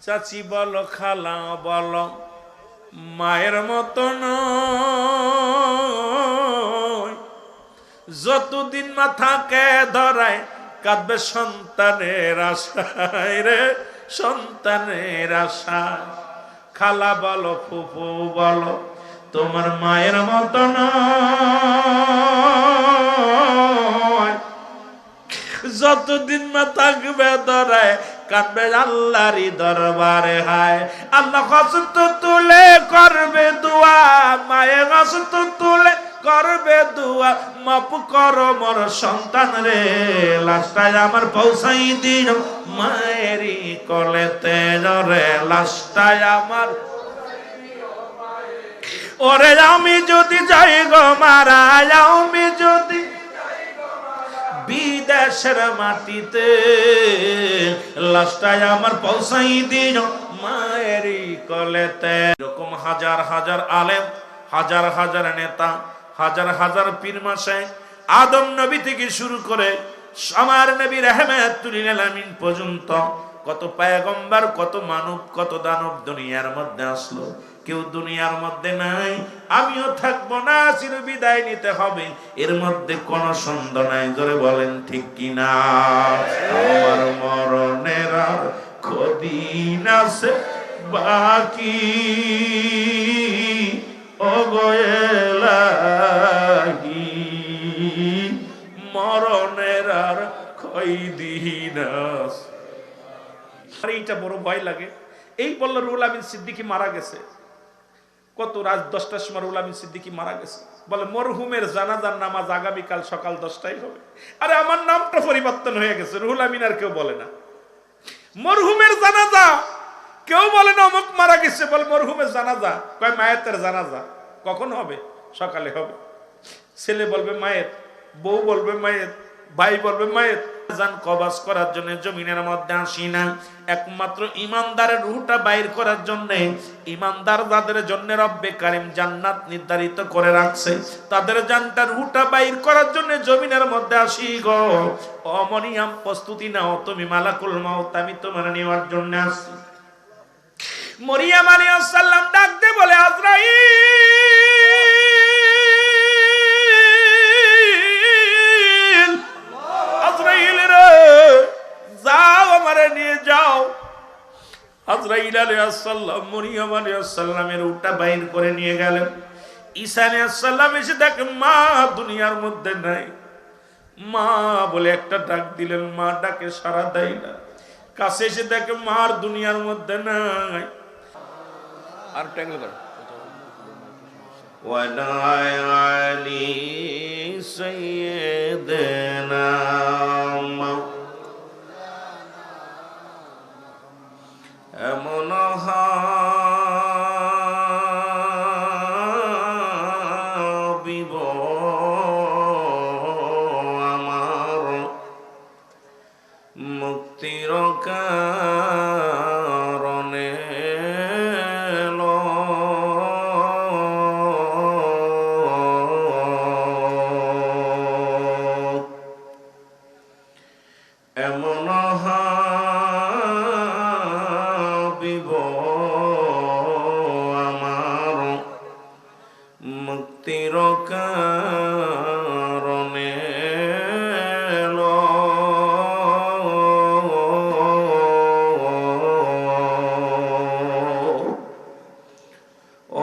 চাচি বলো খালা বলো মায়ের মতো নয়, যতদিন মাথাকে ধরায় কাঁদবে সন্তানের আশায় রে, সন্তানের আশায়। খালা বলো ফুফু বলো তোমার মায়ের মতো নয়, যতদিন মা থাকবে ধরায় কাঁদবে আল্লাহরই দরবারে। হায় আল্লাহ হস্ত তুলে করবে দোয়া, মায়ের হস্ত তুলে করবে দোয়া, মাপ করো মোর সন্তান রে, লাশটাই আমার পৌঁছাই দিও মায়েরই কোলেতে রে, লাশটাই আমার। ওরে আমি যদি যাই গো মারা, আমি যদি বিদেশের মাটিতে, লাশটাই আমার পৌঁছাই দিও মায়েরই কোলেতে। এরকম হাজার হাজার আলেম, হাজার হাজার নেতা, হাজার হাজার পীর মাশায়েখ, আদম নবী থেকে শুরু করে আমার নবী রাহমাতুল লিল আলামিন পর্যন্ত কত পয়গম্বর, কত মানব, কত দানব দুনিয়ার মধ্যে আসলো, কেউ দুনিয়ার মধ্যে নাই। আমিও থাকবো না, চির বিদায় নিতে হবে, এর মধ্যে কোনো সন্দেহ নাই। জোরে বলেন ঠিক কিনা? আমার মরণের আর কদিন আছে বাকি, ও গো এলাহি, মরণের আর কয়দিন আছে। এইটা বড় ভয় লাগে। এই বলল রুহুল আমিন সিদ্দিকী মারা গেছে, কত রাত 10টার সময় রুহুল আমিন সিদ্দিকী মারা গেছে। বলে মরহুমের জানাজার নামাজ আগামীকাল সকাল 10টায় হবে। আরে আমার নামটা পরিবর্তন হয়ে গেছে, রুহুল আমিন আর কেউ বলে না। মরহুমের জানাজা কেউ বলে না অমুক মারা গেছে, বলে মরহুমের জানাজা। কয় মায়েতের জানাজা কখন হবে? সকালে হবে। ছেলে বলবে মায়ের, বউ বলবে মায়ের, ভাই বলবে মায়ের। জান কবাস করার জন্য জমিনের মধ্যে আসি না, একমাত্র ইমানদারের রূহটা বাইর করার জন্য। ইমানদার যাদের জন্য রব্বে কারীম জান্নাত নির্ধারিত করে রাখছে, তাদের জানটা রূহটা বাইর করার জন্য জমিনের মধ্যে আসি গো। অমনিয়াম প্রস্তুতি নাও তুমি, মালাকুল মাউত আমি তোমার নেওয়ার জন্য আসছি। মরিয়ম আলাইহিস সালাম ডাক দিয়ে বলে আজরাইল, আজরাইল রে যাও আমারে নিয়ে যাও। আজরাইল আলাইহিস সালাম মরিয়ম আলাইহিস সালামের রূহটা বাইর করে নিয়ে গেলেন। ঈসা আলাইহিস সালাম এসে দেখেন মা দুনিয়ার মধ্যে নাই। মা বলে একটা ডাক দিলেন, মা ডাকে সাড়া দেয় না। কাছে এসে দেখে মার দুনিয়ার মধ্যে নাই। আর ট্যাঙ্গল কর ওয়ালা আলী সাইয়্যিদানা এমন হাবিব আমার মুক্তির কারণে এমন হাবিব আমার মুক্তির কারণে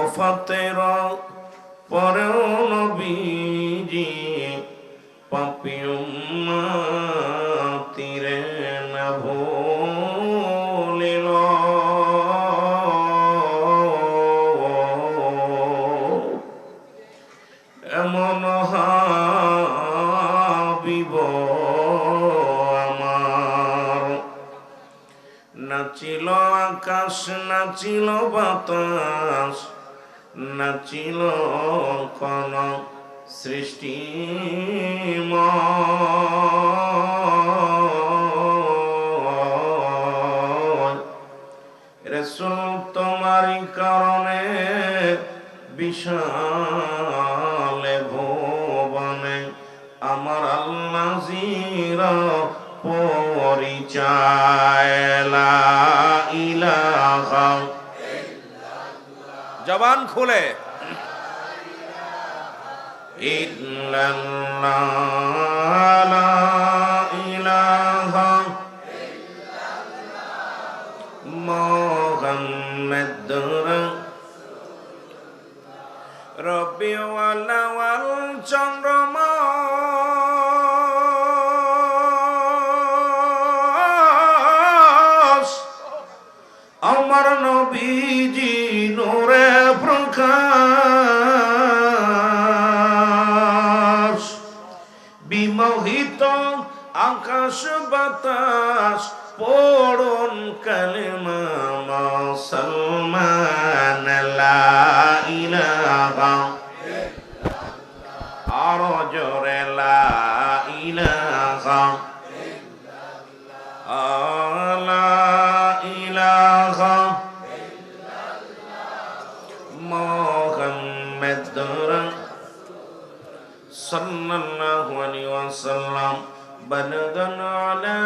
ওফাতের পরেও নবীজি পাপী উম্মতিরে না ভুলিল। এমন হাবিব আমার নাচিল আকাশ, নাচিল বাতাস, নাচিল কোন সৃষ্টি রাসূল তোমারই কারণে বিশাল ভুবনে আমার আল্লাহ জির পরিচয়। ইলাহা জবান খুলে ইল্লাল্লাহ লা ইলাহা মুহাম্মাদুর রবিউল আউয়াল চন্দ্রমাস আমার নবীজি নূরে প্রকাশ বিমোহিত আকাশ বাতাস পড়ুন কালেমা মুসলমান লা ইলাহা আরো জোরে লা ইলাহা লা ইলাহা মুহাম্মাদুর সাল্লাল্লাহু আলাইহি ওয়াসাল্লাম বলগন আলা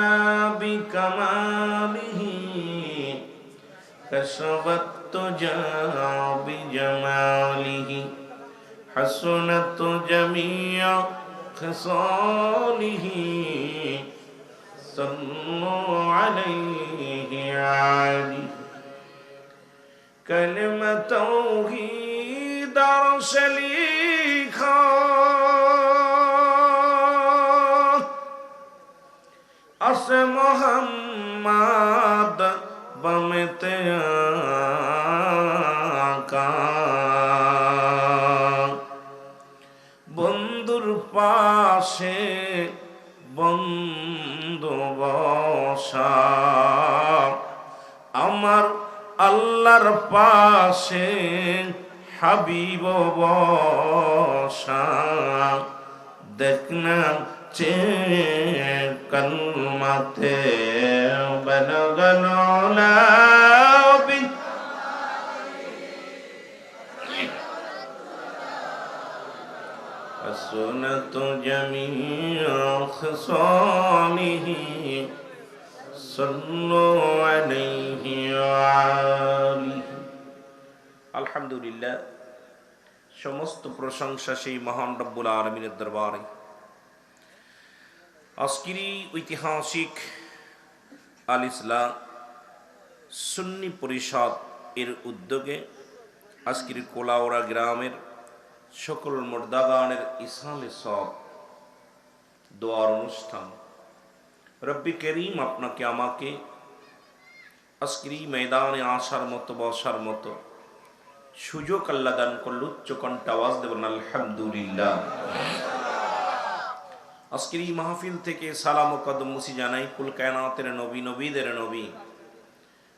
বিকামালিহি কশফত তুজা বিজামালিহি হাসনাত জামিয়া খিসালিহি সাল্লু আলাইহি আলি কালিমা তাওহীদ আরশলিখা আসে মোহাম্মদ বমতে আকা বন্ধুর পাশে বন্ধু বসা আমার আল্লাহর পাশে হাবিব বসা দেখনা চে কলমাতে বলগন আলা حسنت جميع خصاله صلوا عليه وآله আলহামদুলিল্লাহ সমস্ত প্রশংসা সেই মহান রব্বুল আলামিনের দরবারে। আজকের ঐতিহাসিক আল ইসলাম সুন্নি পরিষদ এর উদ্যোগে আজকের কোলাউড়া গ্রামের সকল মুর্দাগানের ইসালে সব দোয়ার অনুষ্ঠান। রব্বি করিম আপনাকে আমাকে আজকের ময়দানে আসার মতো বসার মতো সুযোগ আল্লাহ দান করল। উচ্চ কণ্ঠে আওয়াজ দেবেন আলহামদুলিল্লাহ। আজকের এই মাহফিল থেকে সালাম ও কদম মুসি জানাই কুল কায়নাতের নবী নবীদের নবী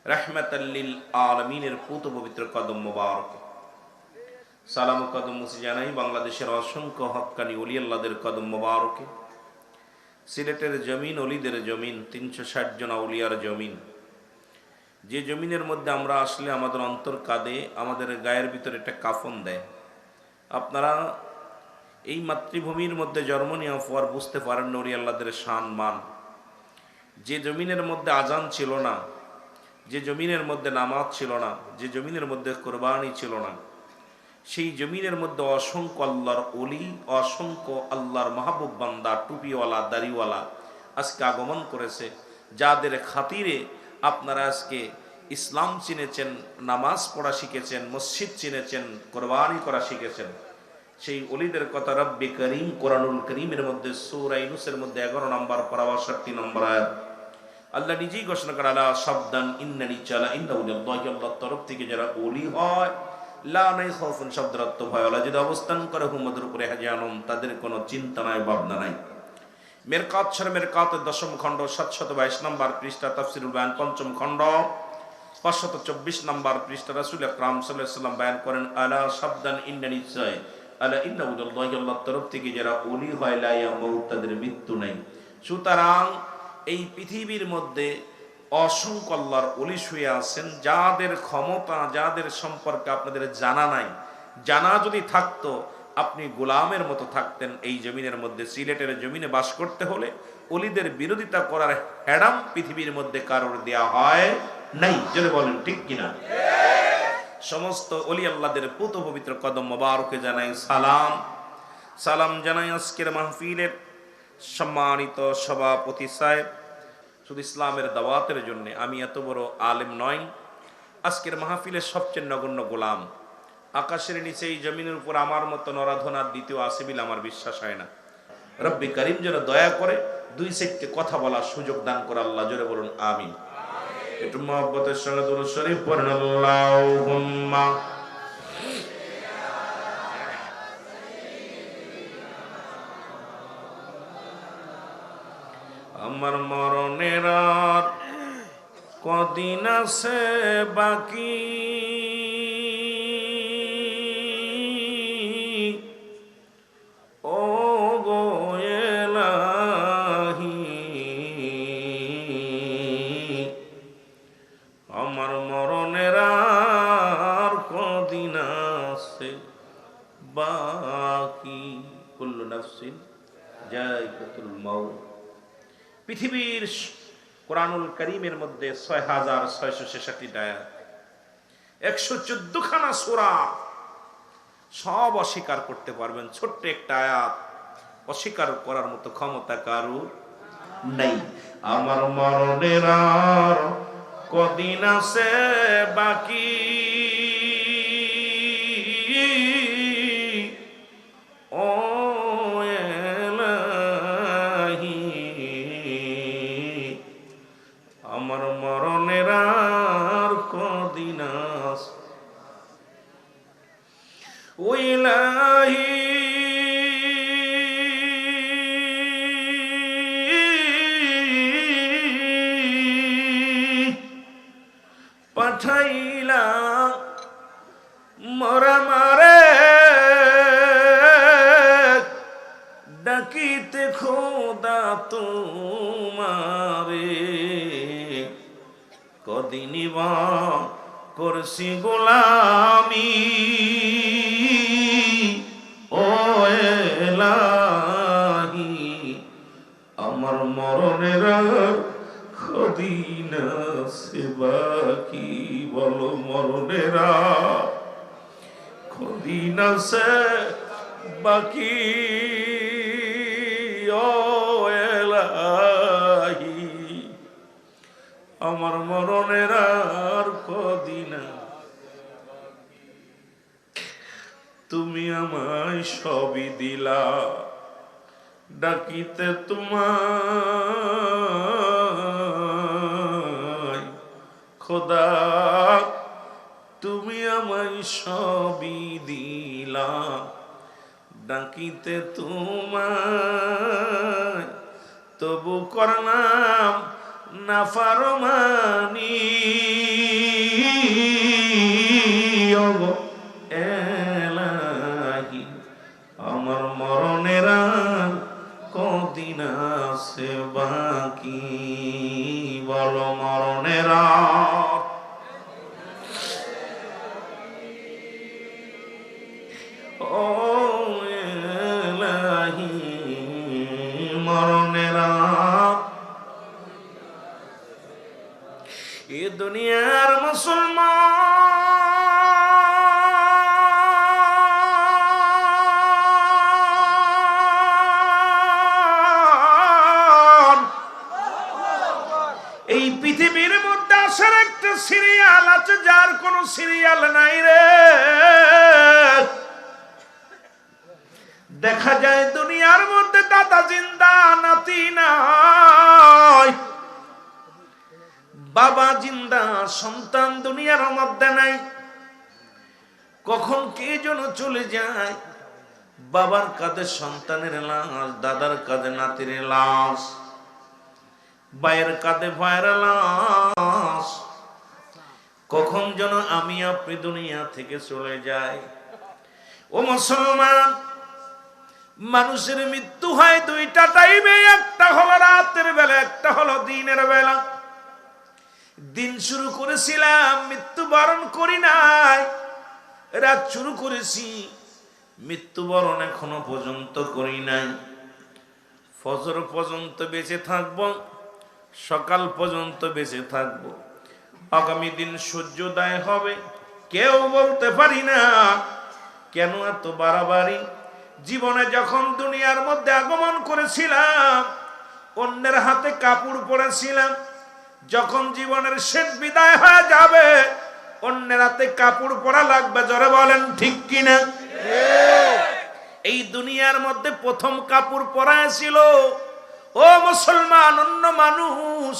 রাহমাতাল লিল আলামিনের পুত পবিত্র কদম মোবারক। সালাম ও কদম মুসি জানাই বাংলাদেশের অসংখ্য হক্কানি ওলি আল্লাহদের কদম মোবারকে। সিলেটের জমিন অলিদের জমিন, 360 জন আউলিয়ার জমিন, যে জমিনের মধ্যে আমরা আসলে আমাদের অন্তর কাঁদে, আমাদের গায়ের ভিতরে একটা কাফন দেয়। আপনারা এই মাতৃভূমির মধ্যে জন্ম নেওয়া পর বুঝতে পারেন ওলি আল্লাহদের শান মান। যে জমিনের মধ্যে আজান ছিল না, যে জমিনের মধ্যে নামাজ ছিল না, যে জমিনের মধ্যে কোরবানি ছিল না, সেই জমিনের মধ্যে অসংখ্য আল্লাহর ওলি, অসংখ্য আল্লাহর মাহবুব বান্দা, টুপিওয়ালা দাড়িওয়ালা আজকে আগমন করেছে, যাদের খাতিরে আপনারা আজকে ইসলাম চিনেছেন, নামাজ পড়া শিখেছেন, মসজিদ চিনেছেন, কোরবানি করা শিখেছেন। সেই ওলিদের কথা রব্বে করিম কোরআনুল করিমের মধ্যে সূরা ইউনূসের মধ্যে 11 নম্বর পারা 62 নম্বর আয়াত আল্লাহ নিজেই ঘোষণা করেন আলা সাবধান ইন্নানি চালা ইন্নাউলিল্লাহি, আল্লাহর তরফ থেকে যারা ওলি হয় লা নাই খাউফুন শব্দের অর্থ ভয় ওয়ালা, যদি অবস্থান করে হুমদের উপরে হাজানুম, তাদের কোনো চিন্তা নাই, ভাবনা নাই। মেরকাত শর মেরকাতের 10ম খণ্ড 722 নম্বর পৃষ্ঠা, তাফসীরুল বায়ান 5ম খণ্ড 524 নম্বর পৃষ্ঠা রাসূল আকরাম সাল্লাল্লাহু আলাইহি ওয়াসাল্লাম বয়ান করেন আলা সাবধান ইন্নানি চাই আলা ইন্নাউলিল্লাহি, আল্লাহর তরফ থেকে যারা ওলি হয় লা ইয়ামুত, তাদের মৃত্যু নাই। সুতরাং এই পৃথিবীর মধ্যে অসংখ্য আল্লাহর ওলি শুয়ে আছেন, যাদের ক্ষমতা, যাদের সম্পর্কে আপনাদের জানা নাই। জানা যদি থাকতো আপনি গোলামের মতো থাকতেন এই জমিনের মধ্যে। সিলেটের জমিনে বাস করতে হলে ওলিদের বিরোধিতা করার হ্যাডাম পৃথিবীর মধ্যে কারোর দেয়া হয় নাই। জোরে বলেন ঠিক কিনা? সমস্ত ওলি আল্লাহদের পুত পবিত্র কদম মোবারকে জানাই সালাম। সালাম জানাই আজকের মাহফিলের সম্মানিত সভাপতি সাহেব। শুধু ইসলামের দাওয়াতের জন্য আমি এত বড় আলেম নই, আজকের মাহফিলের সবচেয়ে নগণ্য গোলাম। আকাশের নিচে এই জমিনের উপর আমার মতো নরাধনার দ্বিতীয় আসিবিল আমার বিশ্বাস হয় না। রব্বি করিম যেন দয়া করে দুই সাইডে কথা বলার সুযোগ দান করে আল্লাহ। জোরে বলুন আমিন। একটু মহব্বতের সঙ্গে দুরূদ শরীফ পড়েন আল্লাহুম্মা। আমার মরণের আর কদিন আছে বাকি, ও গো এলাহি, আমার মরণের আর কদিন আছে বাকি। কুল্লু নাফসিন যায়কাতুল মাউত। পৃথিবীর কোরআনুল কারীমের মধ্যে ৬৬৬৬ আয়াত, ১১৪ খানা সূরা, সব অস্বীকার করতে পারবেন। ছোট্ট একটা আয়াত অস্বীকার করার মতো ক্ষমতা কারুর নেই। আমার মরণের আর কদিন আছে বাকি, ও এলাহি, আমার মরণের আর কদিন আছে। ও ইলাহি, পাঠাইলা মরা মারে ডাকিতে খোদা তোমারে, কদিনই বা করছি গোলামি, ও এলাহি, আমার মরণের কদিন আছে বাকি। বলো মরণের কদিন আছে বাকি, ও এলাহি, আমার মরণের আর কদিন। তুমি আমায় সবই দিলা, ডাকিতে তোমায় খোদা, তুমি আমায় সবই দিলা, ডাকিতে তোমায়, তবু করলাম নাফরমানি, এলাহি, আমার মরণের কদিন আছে বাকি। বলো মরণের ও এলাহি, মরণের এ দুনিয়ার মুসলমান, এই পৃথিবীর মধ্যে আসার একটা সিরিয়াল আছে, যার কোনো সিরিয়াল নাই রে। দেখা যায় দুনিয়ার মধ্যে দাদা জিন্দা, নাতি নাই, বাবা জিন্দা, সন্তান দুনিয়ার মধ্যে নাই। কখন কে যেন চলে যায়, বাবার কাঁধে সন্তানের লাশ, দাদার কাঁধে নাতির লাশ, ভাইয়ের কাঁধে ভাইয়ের লাশ। কখন যেন আমি আপনি দুনিয়া থেকে চলে যাই। ও মুসলমান, মানুষের মৃত্যু হয় দুইটা টাইমে, একটা হলো রাতের বেলা, একটা হলো দিনের বেলা। দিন শুরু করেছিলাম, মৃত্যুবরণ করি নাই। রাত শুরু করেছি, মৃত্যুবরণ এখনো পর্যন্ত করি নাই। ফজর পর্যন্ত বেঁচে থাকবো, সকাল পর্যন্ত বেঁচে থাকবো, আগামী দিন সূর্যোদয় হবে, কেউ বলতে পারি না। কেন এত বাড়াবাড়ি? জীবনে যখন দুনিয়ার মধ্যে আগমন করেছিলাম, অন্যের হাতে কাপড় পরেছিলাম। যখন জীবনের শেষ বিদায় হয়ে যাবে, অন্যের হাতে কাপড় পরা লাগবে। জোরে বলেন ঠিক কিনা? এই দুনিয়ার মধ্যে প্রথম কাপড় পরা ছিল ও মুসলমান, অন্য মানুষ।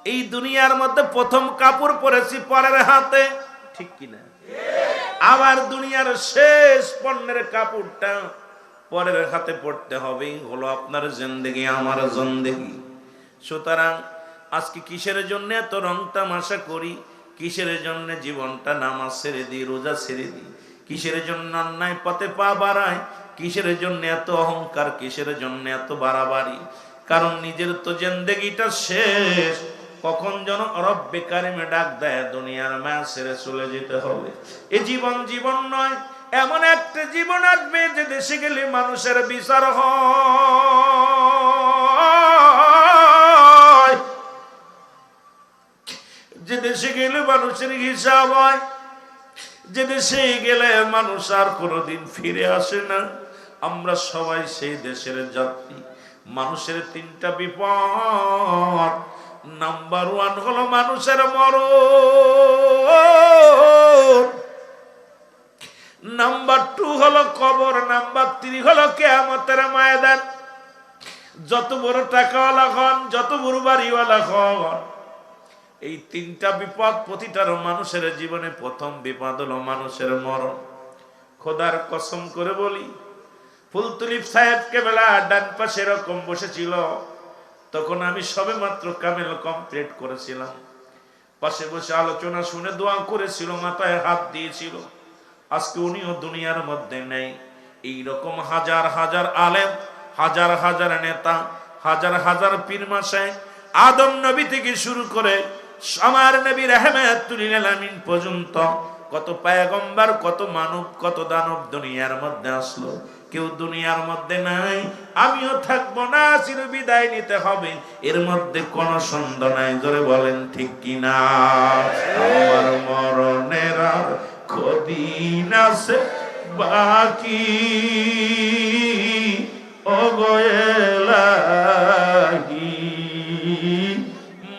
এই দুনিয়ার মধ্যে প্রথম কাপড় পরেছি পরের হাতে, ঠিক কিনা? আবার দুনিয়ার শেষ পণ্যের কাপড়টা পরের হাতে পড়তে হবে। হলো আপনার জিন্দেগি, আমার জিন্দেগি। সুতরাং আজকে কিসের জন্য এত রং তামাশা করি? কিসের জন্য জীবনটা নামাজ ছেড়ে দিই, রোজা ছেড়ে দিই? কিসের জন্য অন্যায় পথে পা বাড়ায়? কিসের জন্য এত অহংকার? কিসের জন্য এত বাড়াবাড়ি? কারণ নিজের তো জিন্দেগিটা শেষ। কখন যেন রব্বে কারিমে ডাক দেয়, দুনিয়ার মায়া ছেড়ে চলে যেতে হবে। এ জীবন জীবন নয়, এমন একটা জীবন আসবে যে দেশে গেলে মানুষের বিচার হয়, যে দেশে গেলে মানুষের হিসাব হয়, যে দেশে গেলে মানুষ আর কোনোদিন ফিরে আসে না। আমরা সবাই সেই দেশের যাত্রী। মানুষের তিনটা বিপদ। নাম্বার 1 হলো মানুষের মরণ, নাম্বার 2 হলো কবর, নাম্বার 3 হলো কিয়ামতের ময়দান। যত বড় টাকাওয়ালা হন, যত বড় বাড়িওয়ালা হন, এই তিনটা বিপদ প্রতিটার মানুষের জীবনে প্রথম বিপদ হলো মানুষের মরণ। খোদার কসম করে বলি, ফুলতুলিপ সাহেবকে বেলা ডান পাশে এরকম বসেছিল, তখন আমি সবে মাত্র কামেল কমপ্লিট করেছিলাম। পাশে বসে আলোচনা শুনে দোয়া করেছিল, মাথায় হাত দিয়েছিল। আজকে উনিও দুনিয়ার মধ্যে নেই। এইরকম হাজার হাজার আলেম, হাজার হাজার নেতা, হাজার হাজার পীর মাশায়েখ, আদম নবী থেকে শুরু করে আমার নবী রাহমাতুল লিল আলামিন পর্যন্ত কত পয়গম্বর, কত মানব, কত দানব দুনিয়ার মধ্যে আসলো। কেউ দুনিয়ার মধ্যে নাই। আমিও থাকবো না, চির বিদায় নিতে হবে। এর মধ্যে কোন সন্দেহ নাই। জোরে বলেন ঠিক কিনা? আমার মরণের আর কদিন আছে বাকি, ও গো এলাহি,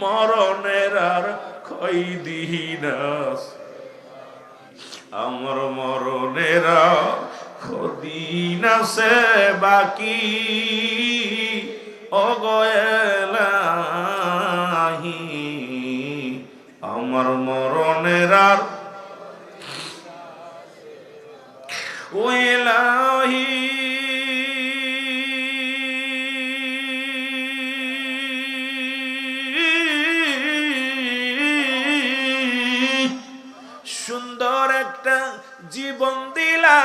মরণের আর কয়দিন আছে, আমার মরণের আর কদিন আছে বাকি, ও গো এলাহি, আমার মরণের আর ও এলাহি। সুন্দর একটা জীবন দিলা,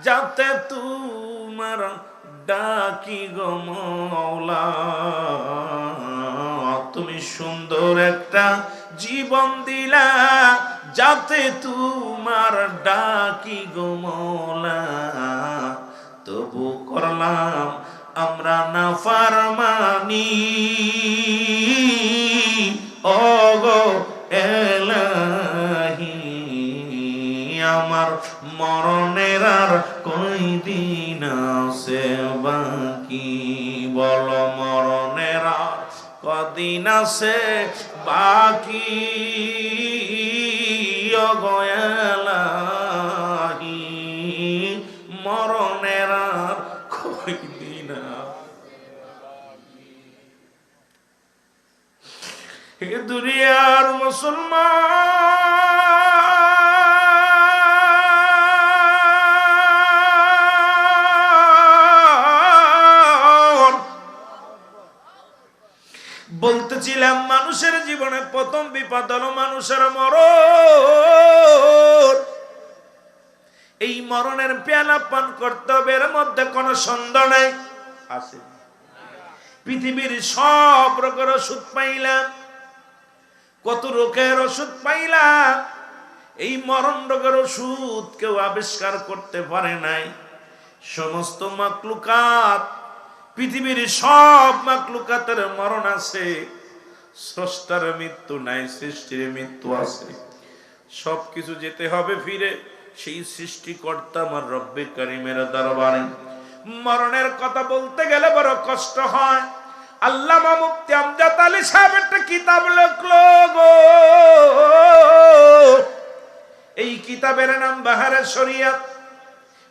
যাতে তোমার ডাকি গো মওলা। তুমি সুন্দর একটা জীবন দিলা, যাতে তোমার ডাকি গো মওলা। তবু করলাম আমরা নাফরমানি, ও গো এলাহি, আমার মরণের আর কয়দিন আছে বাকি। বলো মরণের আর কদিন আছে বাকি, ও গো এলাহি, মরণের আর কয়দিন বাকি। হে দুনিয়ার মুসলমান, বলতেছিলাম মানুষের জীবনে প্রথম বিপদ হলো মানুষের মরণ। এই মরণের পেয়ালা পান করতে হবে, এর মধ্যে কোনো সন্দেহ নাই। আছে পৃথিবীর সব রোগের ওষুধ পাইলাম, কত রোগের ওষুধ পাইলাম, এই মরণ রোগের ওষুধ কেউ আবিষ্কার করতে পারে নাই। সমস্ত মাকলুকাত, পৃথিবীর সব মাকলুকাতের মরণ আছে, স্রষ্টার মৃত্যু নাই, সৃষ্টির মৃত্যু আছে। সবকিছু যেতে হবে ফিরে সেই সৃষ্টিকর্তা আমার রব্বে কারিমের দরবারে। মরণের কথা বলতে গেলে বড় কষ্ট হয়। আল্লামা মুফতি আমজাদ আলী সাহেব একটা কিতাব লিখলো গো, এই কিতাবের নাম বাহারে শরিয়াত।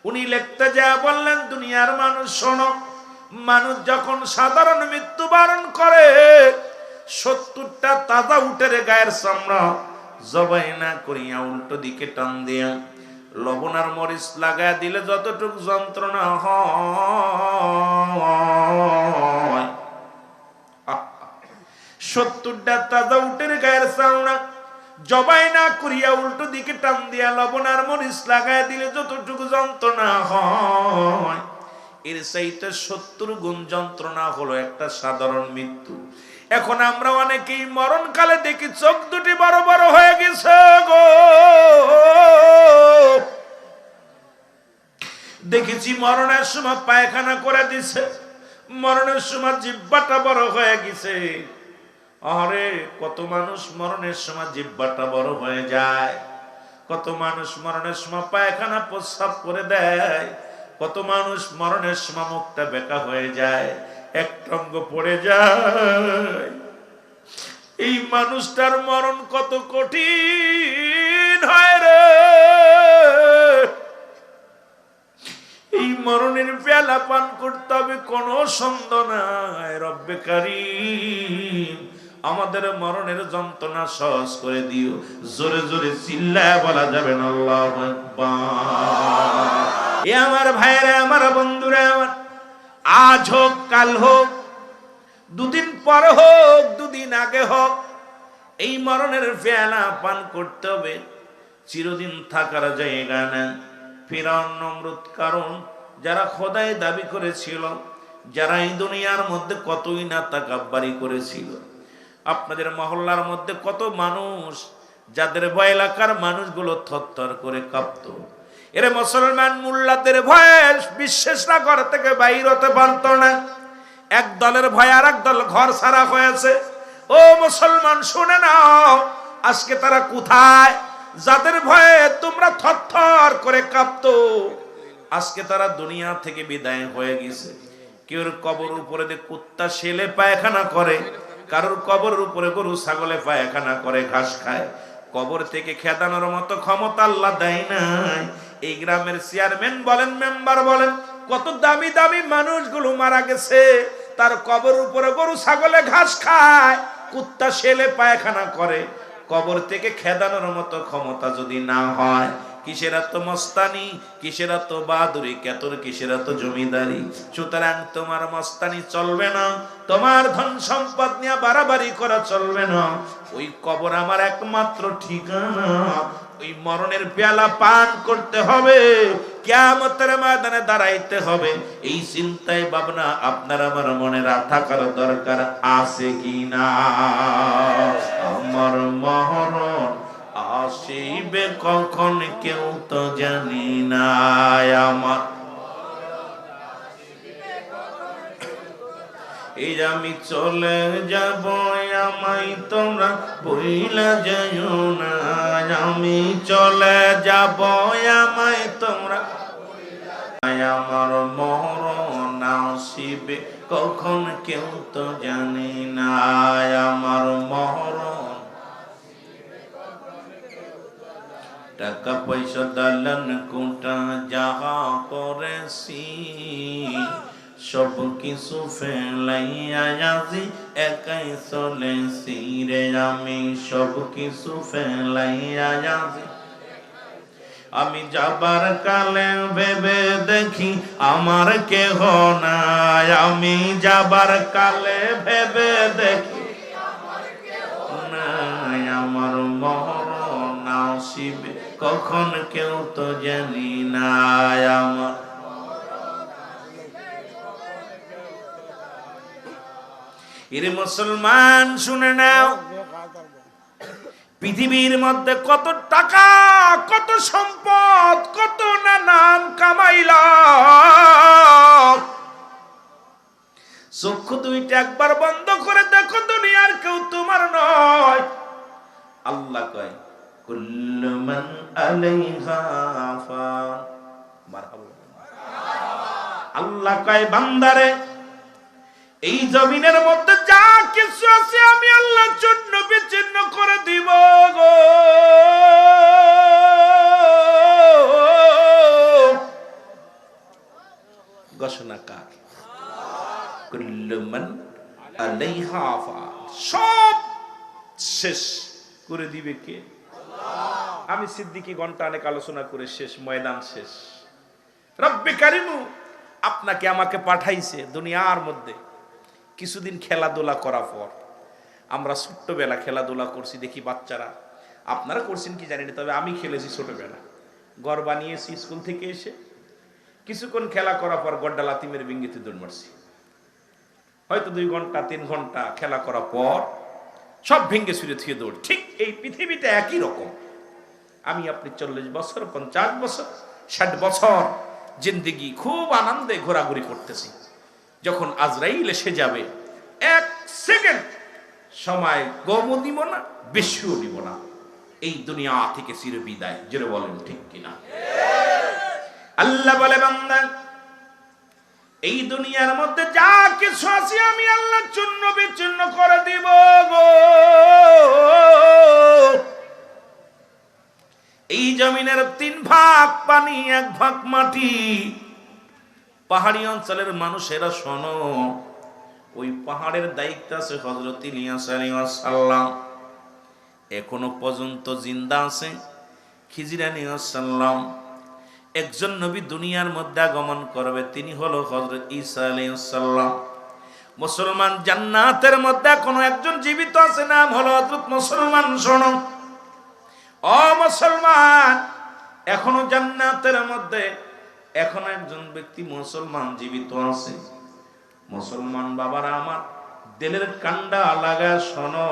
উনি লিখতে যা বললেন, দুনিয়ার মানুষ শোনো, মানুষ যখন সাধারণ মৃত্যুবরণ করে 70টা তাজা উটের গায়ের চামড়া জবাই না করিয়া উল্টো দিকে টান দিয়া লবণ আর মরিচ লাগায় দিলে যতটুকু যন্ত্রণা হয়, 70টা তাজা উটের গায়ের চামড়া জবাই না করিয়া উল্টো দিকে টান দিয়া লবণ আর মরিচ লাগায় দিলে যতটুকু যন্ত্রণা হয়, এর চাইতে 70 গুণ যন্ত্রণা হলো একটা সাধারণ মৃত্যু। এখন আমরা অনেকেই মরণকালে দেখি চোখ দুটি বড় বড় হয়ে গেছে গো, দেখেছি মরণের সময় পায়খানা করে দিছে, মরণের সময় জিহ্বাটা বড় হয়ে গেছে। আরে কত মানুষ মরণের সময় জিহ্বাটা বড় হয়ে যায়, কত মানুষ মরণের সময় পায়খানা প্রস্রাব করে দেয়, কত মানুষ মরণের সময় মুখটা বেঁকা হয়ে যায়, একটা অঙ্গ পড়ে যায়। এই মানুষটার মরণ কত কঠিন হয় রে। এই মরণের পেয়ালা পান করতে হবে কোনো সন্দেহ নাই। রব্বে কারীম আমাদের মরণের যন্ত্রণা সহজ করে দিও। জোরে জোরে চিল্লায় বলা যাবে না আল্লাহু আকবার। এ আমার ভাইরা, আমার বন্ধুরা, আমার আজ হোক কাল হোক, দুদিন পর হোক দুদিন আগে হোক, এই মরণের পেয়ালা পান করতে হবে। চিরদিন থাকার জায়গা না। ফিরআউন, নমরুদ, কারণ যারা খোদাই দাবি করেছিল, যারা এই দুনিয়ার মধ্যে কতই না তাকাব্বারি করেছিল। আপনাদের মহল্লার মধ্যে কত মানুষ যাদের ভয় এলাকার মানুষগুলো থরথর করে কাঁপত। এর মুসলমান মুল্লাদের ভয়ে বিশ্বাস না ঘর থেকে বাইর হতে পারত না। এক দলের ভয় আর এক দল ঘর ছাড়া হয়েছে। ও মুসলমান শুনে নাও, আজকে তারা কোথায়? যাদের ভয়ে তোমরা থরথর করে কাঁপতো, আজকে তারা দুনিয়া থেকে বিদায় হয়ে গেছে। কেউ কবর উপরে কুত্তা শেলে পায়খানা করে, কারোর কবর উপরে গরু ছাগলে পায়খানা করে, ঘাস খায়। কবর থেকে খেদানোর মতো ক্ষমতা আল্লাহ দেয় নাই। এই গ্রামের চেয়ারম্যান বলেন, মেম্বার বলেন, কত দামি দামি মানুষগুলো মারা গেছে, তার কবর উপরে গরু ছাগলে ঘাস খায়, কুত্তা শেলে পায়খানা করে। কবর থেকে খেদানোর মতো ক্ষমতা যদি না হয়, কিসের এত মস্তানি, কিসের এত বাহাদুরি, কেতর কিসের এত জমিদারি? সুতরাং তোমার মস্তানি চলবে না, তোমার ধন সম্পদ নিয়ে বাড়াবাড়ি করা চলবে না। ওই কবর আমার একমাত্র ঠিকানা। ওই মরণের পেয়ালা পান করতে হবে, কিয়ামতের ময়দানে দাঁড়াইতে হবে। এই চিন্তায় ভাবনা আপনার আমার মনে থাকার দরকার আছে কিনা? আমার মরণ আসিবে কখন কেউ তো জানি না। আমার এই আমি চলে যাব, আমায় তোমরা ভুইলা যাইও না। আমি চলে যাব, আমায় তোমরা, আমার মরণ আসিবে কখন কেউ তো জানি না। আমার মরণ, টাকা পয়সা দালান কোটা যাহা করেছি, সব কিছু ফেলাইয়া আজি একাই চলেছি রে। আমি সব কিছু ফেলাইয়া আজি, আমি যাবার কালে ভেবে দেখি আমার কেহ নাই। আমি যাবার কালে ভেবে দেখি নাই। আমার মরণ আসিবে কখন কেউ তো জানি না। আমার এরে মুসলমান শুনে নাও, পৃথিবীর মধ্যে কত টাকা, কত সম্পদ, কত না নাম কামাইলাম, চক্ষু দুইটা একবার বন্ধ করে দেখো, দুনিয়ার কেউ তোমার নয়। আল্লাহ কয় কুল্লু মান আলাইহা ফান। মারহাবা। আল্লাহ কয় বান্দারে, এই জমিনের মধ্যে যা কিছু আছে আমি আল্লাহর জন্য বিচ্ছিন্ন করে দিব গো। ঘোষণা কার? কুল্লু মান আলাইহা ফান। সব শেষ করে দিবে কে? আমি সিদ্দিকী ঘন্টা অনেক আলোচনা করে শেষ, ময়দান শেষ। রব্বে কারিমু আপনাকে আমাকে পাঠাইছে দুনিয়ার মধ্যে কিছুদিন খেলাধুলা করার পর। আমরা ছোট্টবেলা খেলাধুলা করছি, দেখি বাচ্চারা, আপনারা করছেন কি জানি না, তবে আমি খেলেছি ছোটবেলা। ঘর বানিয়েছি, স্কুল থেকে এসে কিছুক্ষণ খেলা করার পর গড্ডা লাথি মেরে বিঙ্গিতে দৌড় মারছি। হয়তো 2 ঘন্টা 3 ঘন্টা খেলা করার পর সব ভেঙ্গে ছুঁড়ে থুয়ে দৌড়। ঠিক এই পৃথিবীটা একই রকম। আমি আপনি 40 বছর 50 বছর 60 বছর জিন্দেগি খুব আনন্দে ঘোরাঘুরি করতেছি। যখন আজরাইল এসে যাবে, 1 সেকেন্ড সময় কমও দিব না, বেশিও দিব না, এই দুনিয়া থেকে চির বিদায়। জোরে বলেন ঠিক কিনা? আল্লাহ বলে বান্দা, এই দুনিয়ার মধ্যে যা কিছু আছে আমি আল্লাহর জন্য বিচ্ছিন্ন করে দিব গো। এই জমিনের 3 ভাগ পানি, 1 ভাগ মাটি। পাহাড়ি অঞ্চলের মানুষেরা শোনো, ওই পাহাড়ের দায়িত্ব আছে হযরত ইলিয়াস আলাইহিস সালাম। এখনো পর্যন্ত জিন্দা আছে খিজির আলাইহিস সালাম। একজন নবী দুনিয়ার মধ্যে আগমন করবে, তিনি হলো হযরত ঈসা আলাইহিস সালাম। মুসলমান জান্নাতের মধ্যে এখনো একজন জীবিত আছে, নাম হলো হযরত মুসলমান। শোনো ও মুসলমান, এখনো জান্নাতের মধ্যে এখনো একজন ব্যক্তি মুসলমান জীবিত আছে। মুসলমান বাবারা আমার, দিলের কান্ডা লাগা শোনো,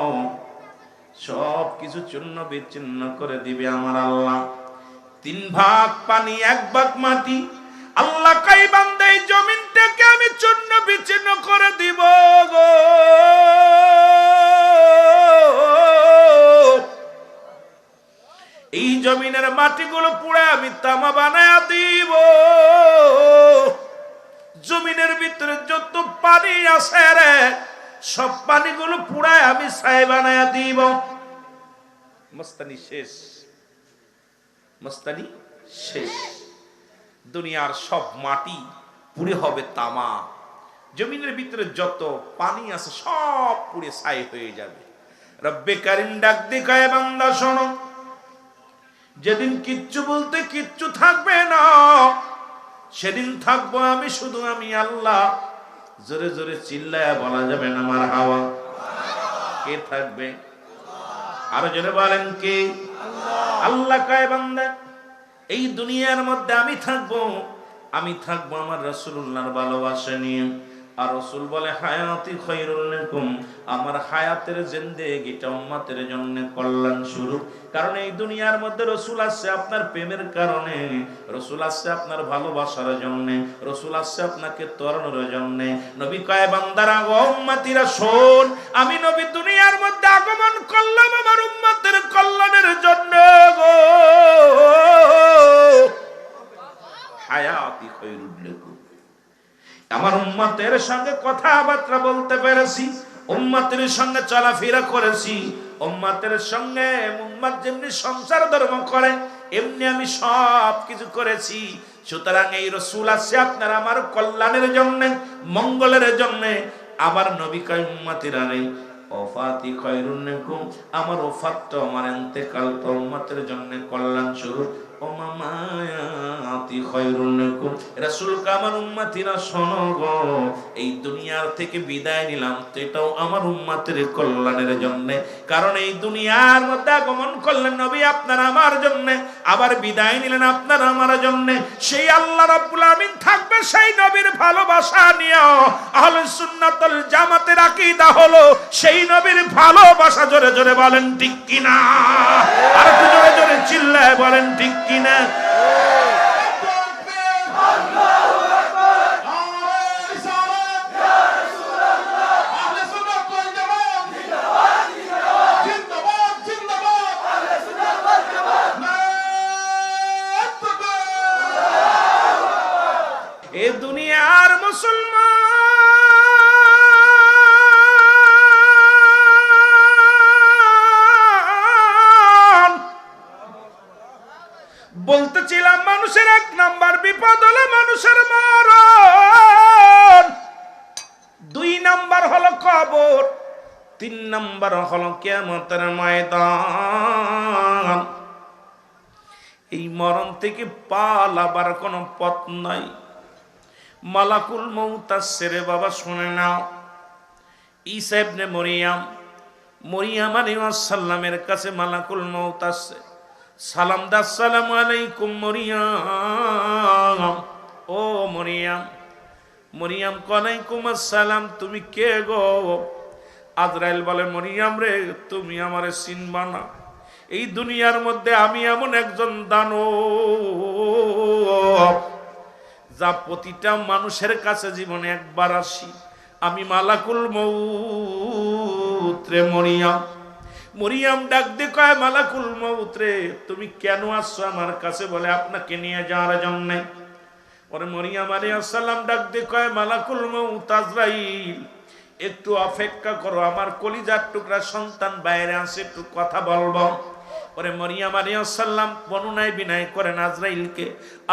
সব কিছু চূর্ণ বিচ্ছিন্ন করে দিবে আমার আল্লাহ। 3 ভাগ পানি, 1 ভাগ মাটি। আল্লাহ কই বান্দা, এই জমিনটাকে আমি চূর্ণ বিচ্ছিন্ন করে দিব গো। এই জমিনের মাটিগুলো পুড়ে আমি তামা বানায়া দিব। জমিনের ভিতরে যত পানি আছে রে, সব পানিগুলো পুড়ায় আমি ছাই বানায়া দিব। মস্তানি শেষ, মস্তানি শেষ। দুনিয়ার সব মাটি পুড়ে হবে তামা। জমিনের ভিতরে যত পানি আছে সব পুড়ে ছাই হয়ে যাবে। রব্বে কারিম ডাক দিয়ে কয় বান্দা শোনো, যেদিন কিচ্ছু বলতে কিচ্ছু থাকবে না, সেদিন থাকবো আমি শুধু, আমি আল্লাহ। জোরে জোরে চিল্লায়া বলা যাবে না মারহাবা। কে থাকবে? আরো জোরে বলেন কে? আল্লাহ কয় বান্দা, এই দুনিয়ার মধ্যে আমি থাকবো আমার রাসূলুল্লাহর ভালোবাসা নিয়ে। আর রাসূল বলে হায়াতি খায়রুল লাকুম, আমার হায়াতের জিন্দেগিটা উম্মতের জন্য কল্যাণ স্বরূপ। কারণ এই দুনিয়ার মধ্যে রাসূল আসছে আপনার প্রেমের কারণে, রাসূল আসছে আপনার ভালোবাসার জন্য, রাসূল আসছে আপনাকে তরানোর জন্য। নবী কয় বান্দারা ও উম্মতিরা শোন, আমি নবী দুনিয়ার মধ্যে আগমন করলাম আমার উম্মতের কল্যাণের জন্য গো। হায়াতি খায়রুল লাকুম, আমার উম্মতের সঙ্গে কথাবার্তা বলতে পেরেছি, উম্মতের সঙ্গে চলাফেরা করেছি, উম্মতের সঙ্গে উম্মত যেমনি সংসার ধর্ম করে এমনি আমি সব কিছু করেছি। সুতরাং এই রাসূল আসছে আপনার আমার কল্যাণের জন্য, মঙ্গলের জন্য। আবার নবী কয় উম্মতিরা রে, ওফাতি খায়রুন লাকুম, আমার ওফাতটা, আমার ইন্তেকালটা উম্মতের জন্য কল্যাণ স্বরূপ। ও মামায়াতি খায়রুন লাকুম, রাসূল কা আমার উম্মতিরা শোনো গো, এই দুনিয়ার থেকে বিদায় নিলাম তো এটাও আমার উম্মতের কল্যাণের জন্য। কারণ এই দুনিয়ার মধ্যে আগমন করলেন নবী আপনার আমার জন্য, আবার বিদায় নিলেন আপনার আমার জন্য। সেই আল্লাহ রাব্বুল আমিন থাকবে সেই নবীর ভালোবাসা নিয়ে। আহলে সুন্নাত ওয়াল জামাতের আকীদা হলো সেই নবীর ভালোবাসা। জোরে জোরে বলেন ঠিক কিনা? আর একটু জোরে জোরে চিল্লায় বলেন ঠিক কিনা? মানুষের 1 নাম্বার বিপদ হলো মানুষের মরণ, 2 নাম্বার হলো কবর, 3 নাম্বার হলো কিয়ামতের ময়দান। এই মরণ থেকে পালাবার কোনো পথ নাই। মালাকুল মউত আসছে রে বাবা, শুনে নাও। ঈসা ইবনে মরিয়াম আলাইহিস সালামের কাছে মালাকুল মউত আসছে, সালাম দা, আসসালামু আলাইকুম মরিয়াম। ও মরিয়াম ওয়ালাইকুম আসসালাম, তুমি কে গো? আজরাইল বলে, মরিয়াম রে, তুমি আমারে চিনবা না। এই দুনিয়ার মধ্যে আমি এমন একজন দানব যা প্রতিটা মানুষের কাছে জীবনে একবার আসি। আমি মালাকুল মউত রে মরিয়াম ডাক দিয়ে কয়, মালাকুল মউত রে, তুমি কেন আসছো আমার কাছে? বলে, আপনাকে নিয়ে যাওয়ার জন্য। পরে মরিয়াম আলাইহিস সালাম ডাক দিয়ে কয়, মালাকুল মউত আজরাইল, একটু অপেক্ষা করো, আমার কলিজার টুকরা সন্তান বাইরে আসে, একটু কথা বলবো। পরে মরিয়াম আলাইহিস সালাম বর্ণনায় বিনয় করেন আজরাইলকে।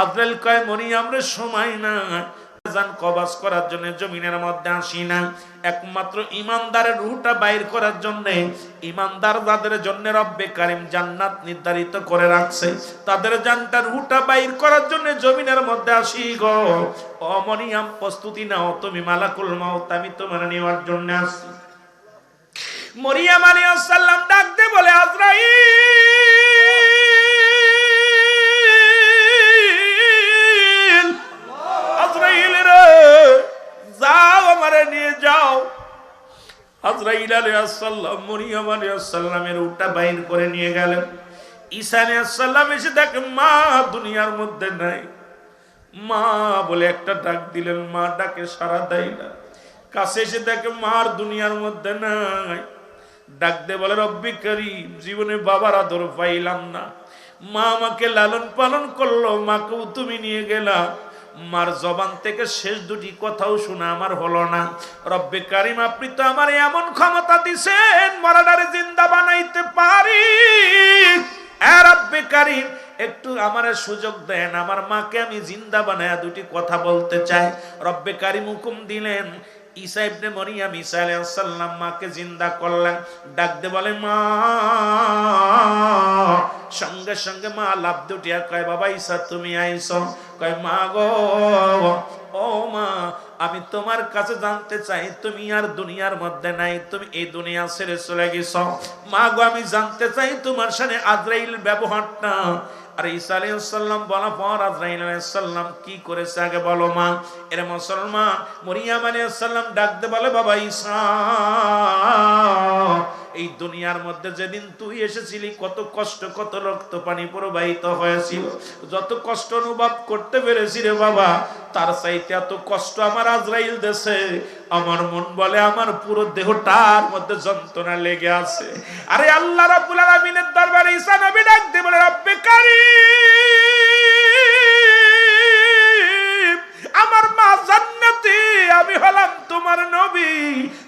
আজরাইল কয়, মরিয়াম রে, সময় না, জান কবাজ করার জন্য জমিনের মধ্যে আসি না, একমাত্র ইমানদারের রূহটা বাইর করার জন্য। ইমানদার যাদের জন্য রব্বে কারীম জান্নাত নির্ধারিত করে রাখছে, তাদের জানটা রূহটা বাইর করার জন্য জমিনের মধ্যে আসি গো। ও মরিয়াম, প্রস্তুতি নাও, তুমি মালাকুল মউত, আমি তোমার নেওয়ার জন্য আসছি। মরিয়াম আলাইহিস সালাম ডাক দিয়ে বলে, আজরাইল রে, যাও, আমারে নিয়ে যাও। আজরাইল আলাইহিস সালাম মরিয়াম আলাইহিস সালামের উটা বাইর করে নিয়ে গেলেন। ঈসা আলাইহিস সালাম এসে দেখে মা দুনিয়ার মধ্যে নাই। মা বলে একটা ডাক দিলেন, মা ডাকে সাড়া দেয় না। কাছে এসে দেখে মার দুনিয়ার মধ্যে নাই। ডাক দে বলে, রব্বি কারীম, জীবনে বাবার আদর পাইলাম না, মা আমাকে লালন পালন করলো, মাকেও তুমি নিয়ে গেলা, মার জবান থেকে শেষ 2টি কথাও শোনা আমার হলো না। রব্বে কারীম, আপনি তো আমার এমন ক্ষমতা দিছেন, মরাডারে জিন্দা বানাইতে পারি। রব্বে কারীম, একটু আমারে সুযোগ দেন, আমার মাকে আমি জিন্দা বানায়া 2টি কথা বলতে চাই। রব্বে কারীম হুকুম দিলেন। ঈসা ইবনে মরিয়াম, ঈসা আলাইহিস সালাম মাকে জিন্দা করলেন। ডাক দে বলে, মা। সঙ্গে সঙ্গে মা লাফ দিয়ে উঠিয়া কয়, বাবা ঈসা, তুমি আইছো? কয়, মা গো, ও মা, আমি তোমার কাছে জানতে চাই, তুমি আর দুনিয়ার মধ্যে নাই, তুমি এই দুনিয়া ছেড়ে চলে গেছো। মা গো, আমি জানতে চাই তোমার সাথে আজরাইল ব্যবহারটা। আর ঈসা আলাইহিস সালাম বলা পর আজরাইল আলাইহিস সালাম কি করেছে আগে বলো মা। এর মুসলমান মরিয়াম আলাইহিস সালাম ডাক দে বলে, বাবা ঈসা, এই দুনিয়ার মধ্যে যেদিন তুই এসেছিলি কত কষ্ট, কত রক্ত পানি প্রবাহিত হয়েছিল, যত কষ্ট অনুভব করতে পেরেছি রে বাবা, তার চাইতে এত কষ্ট আমার আজরাইল দেশে। আমার মন বলে আমার পুরো দেহটার মধ্যে যন্ত্রণা লেগে আছে। আরে আল্লাহ রাব্বুল আলামিনের দরবারে ঈসা নবী ডাক দিয়ে বলে, রব্বে কারীম, আমার মা জান্নাতি, আমি হলাম তোমার নবী,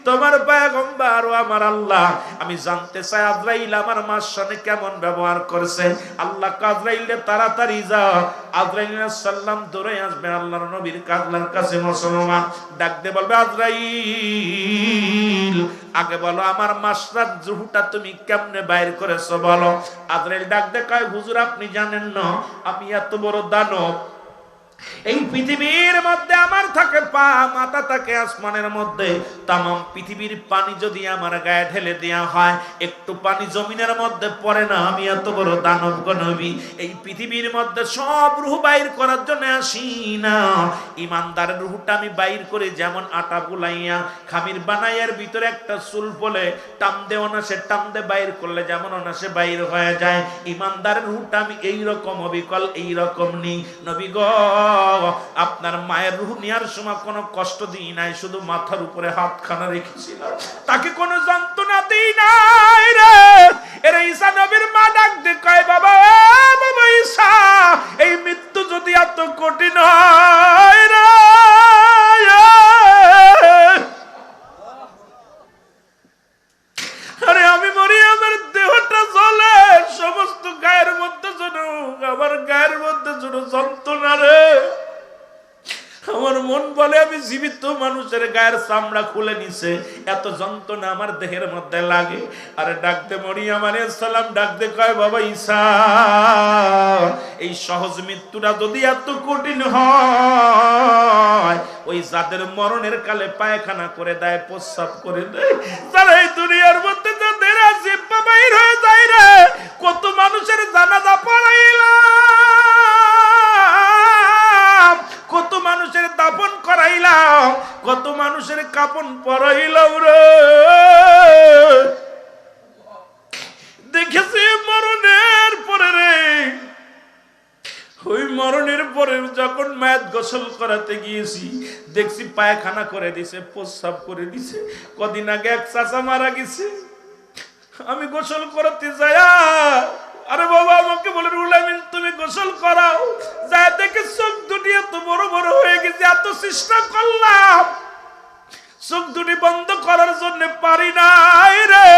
তোমার পয়গম্বর ও আমার আল্লাহ। আমি জানতে চাই আজরাইল আমার মার সাথে কেমন ব্যবহার করেছে। আল্লাহ আজরাইলে তাড়াতাড়ি যাও। আজরাইল আলাইহিস সালাম দৌড়ে আসবে আল্লাহর নবীর আল্লাহর কাছে। মুসলমান ডাক দিয়ে বলবে, আজরাইল, আগে বলো আমার মাসরাত রূহটা তুমি কেমনে বাইর করেছো বলো। আজরাইল ডাক দিয়ে কয়, হুজুর আপনি জানেন না আমি এত বড় দানব, এই পৃথিবীর মধ্যে আমার থাকে পা, মাথা থাকে আসমানের মধ্যে। তামাম পৃথিবীর পানি যদি আমার গায়ে ঢেলে দেয়া হয়, একটু পানি জমিনের মধ্যে পড়ে না। আমি এত বড় দানব গো নবী, এই পৃথিবীর মধ্যে সব রূহ বাইর করার জন্য আসি না। ইমানদারের রূহটা আমি বাইর করে যেমন আটা গুলাইয়া খামির বানাইয়ার ভিতরে একটা চুল বলে টান দেও না, সে টান দে বাইর করলে যেমন অনাসে বাইর হয়ে যায়, ইমানদারের রূহটা আমি এইরকম অবিকল এইরকম নি। নবী গো, আপনার মায়ের রূহ নেওয়ার সময় কোনো কষ্ট দিই নাই, শুধু মাথার উপরে হাতখানা রেখেছিলাম, তাকে কোনো যন্ত্রণা দিই নাই রে। এরা ঈসা নবীর মা ডাক দিয়ে কয়, বাবা বাবা ঈসা, এই মৃত্যু যদি এত কঠিন হয় রে, আরে আমি মরি, আমার দেহটা জ্বলে, সমস্ত গায়ের মধ্যে যেন, আমার গায়ের মধ্যে যেন যন্ত্রণা বলে আমি জীবিত মানুষের গায়ের চামড়া খুলে নিছে, এত যন্ত্রণা আমার দেহের মধ্যে লাগে। আরে ডাকতে মরিয়ম আলাইহিস সালাম ডাকতে কয় বাবা ঈসা, এই সহজ মৃত্যুটা যদি এত কঠিন হয়, ওই যাদের মরণের কালে পায়খানা করে দেয়, প্রস্রাব করে দেয়, যারা এই দুনিয়ার মধ্যে যাদের জিহ্বা বাইর হয়ে যায় রে, কত মানুষের জানাজা পড়াইলাম, কত মানুষের দাফন করাইলাম, কত মানুষের কাফন পরাইলাম রে। দেখেছি মরণের পরে রে, ওই মরণের পরে যখন মায়াত গোসল করাতে গিয়েছি, দেখছি পায়খানা করে দিছে, প্রস্রাব করে দিছে। কদিন আগে এক চাচা মারা গেছে, আমি গোসল করাতে যাই, আরে বাবা আমাকে বলে রুহুল আমিন তুমি গোসল করাও, যা দেখে চোখ দুটি এত বড় বড় হয়ে গেছে, এত চেষ্টা করলাম চোখ দুটি বন্ধ করার জন্য পারি নাই রে।